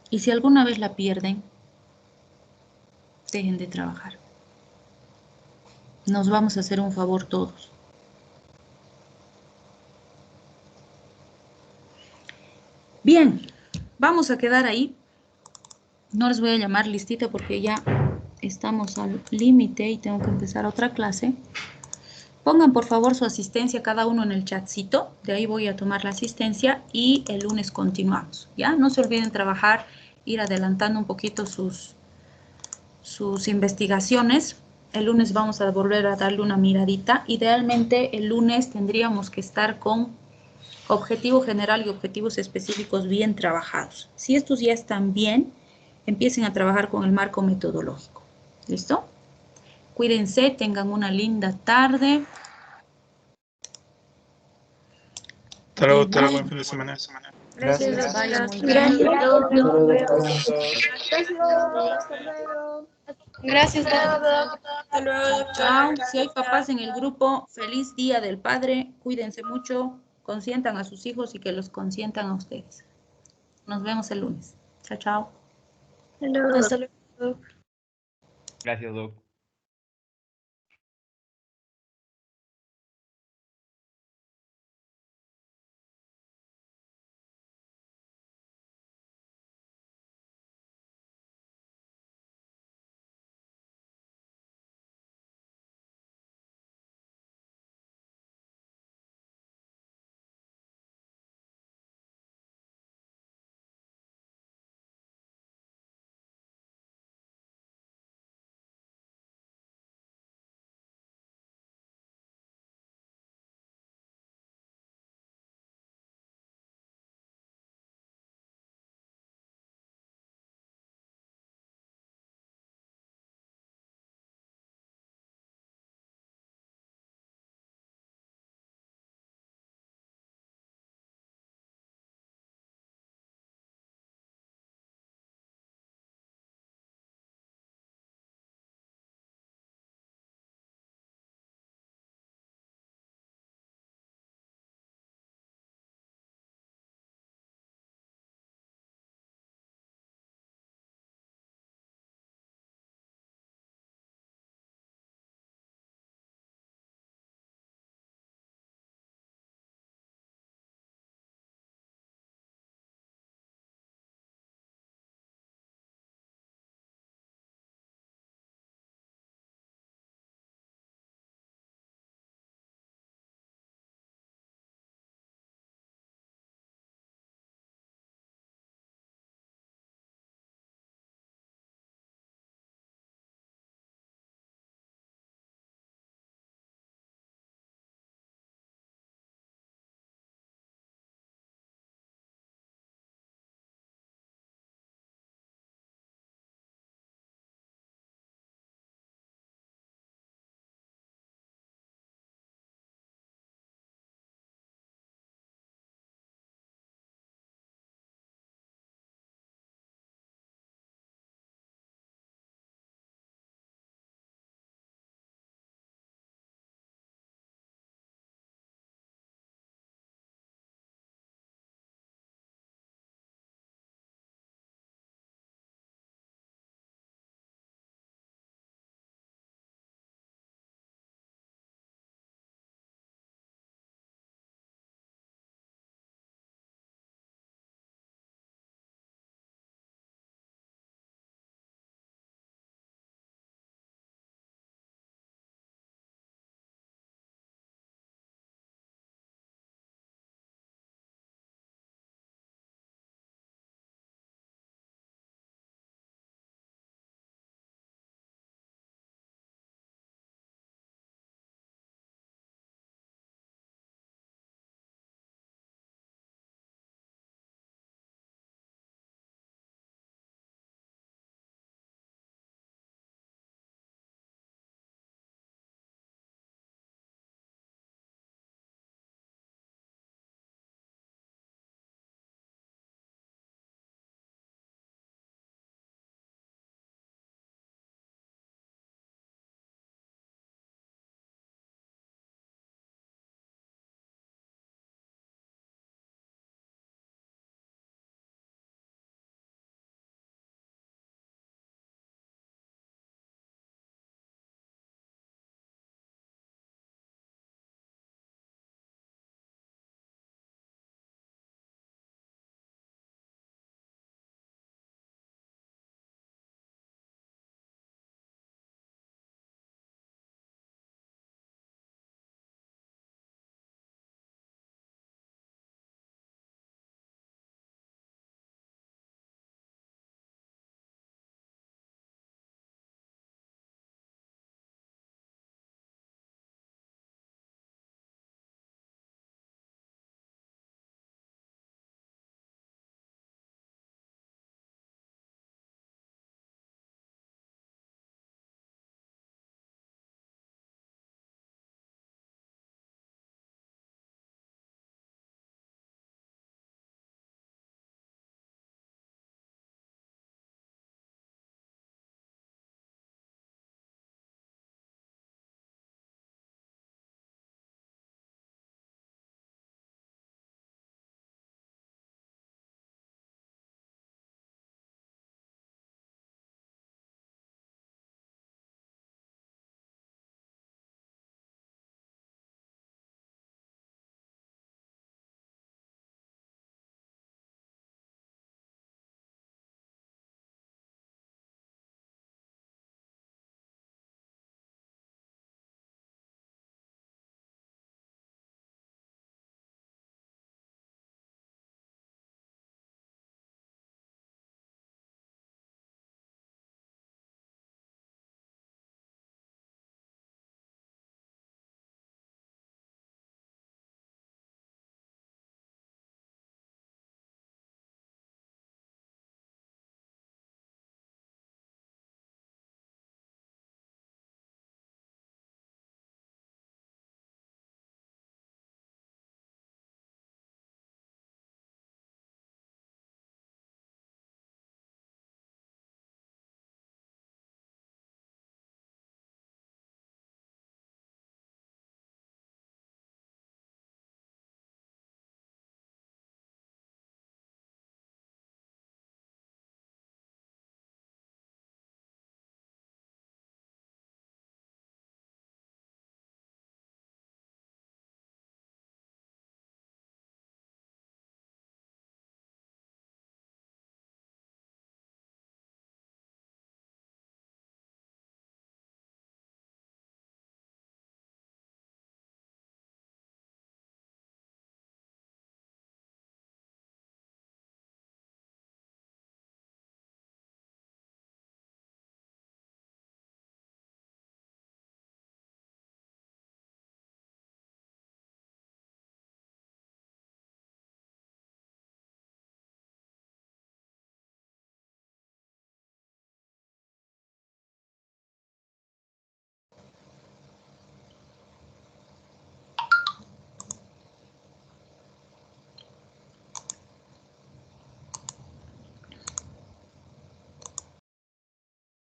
Y si alguna vez la pierden, dejen de trabajar. Nos vamos a hacer un favor todos. Bien, vamos a quedar ahí. No les voy a llamar listita porque ya estamos al límite y tengo que empezar otra clase. Pongan por favor su asistencia cada uno en el chatcito, de ahí voy a tomar la asistencia y el lunes continuamos, ¿ya? No se olviden trabajar, ir adelantando un poquito sus investigaciones. El lunes vamos a volver a darle una miradita. Idealmente el lunes tendríamos que estar con objetivo general y objetivos específicos bien trabajados. Si estos ya están bien, empiecen a trabajar con el marco metodológico. ¿Listo? Cuídense, tengan una linda tarde. Hasta luego, buen fin de semana. Gracias, vaya muy bien. Gracias, Doc. Nos vemos. Gracias, Chao. Si hay papás en el grupo, feliz Día del Padre. Cuídense mucho, consientan a sus hijos y que los consientan a ustedes. Nos vemos el lunes. Chao, chao. Hasta luego. Gracias, Doc.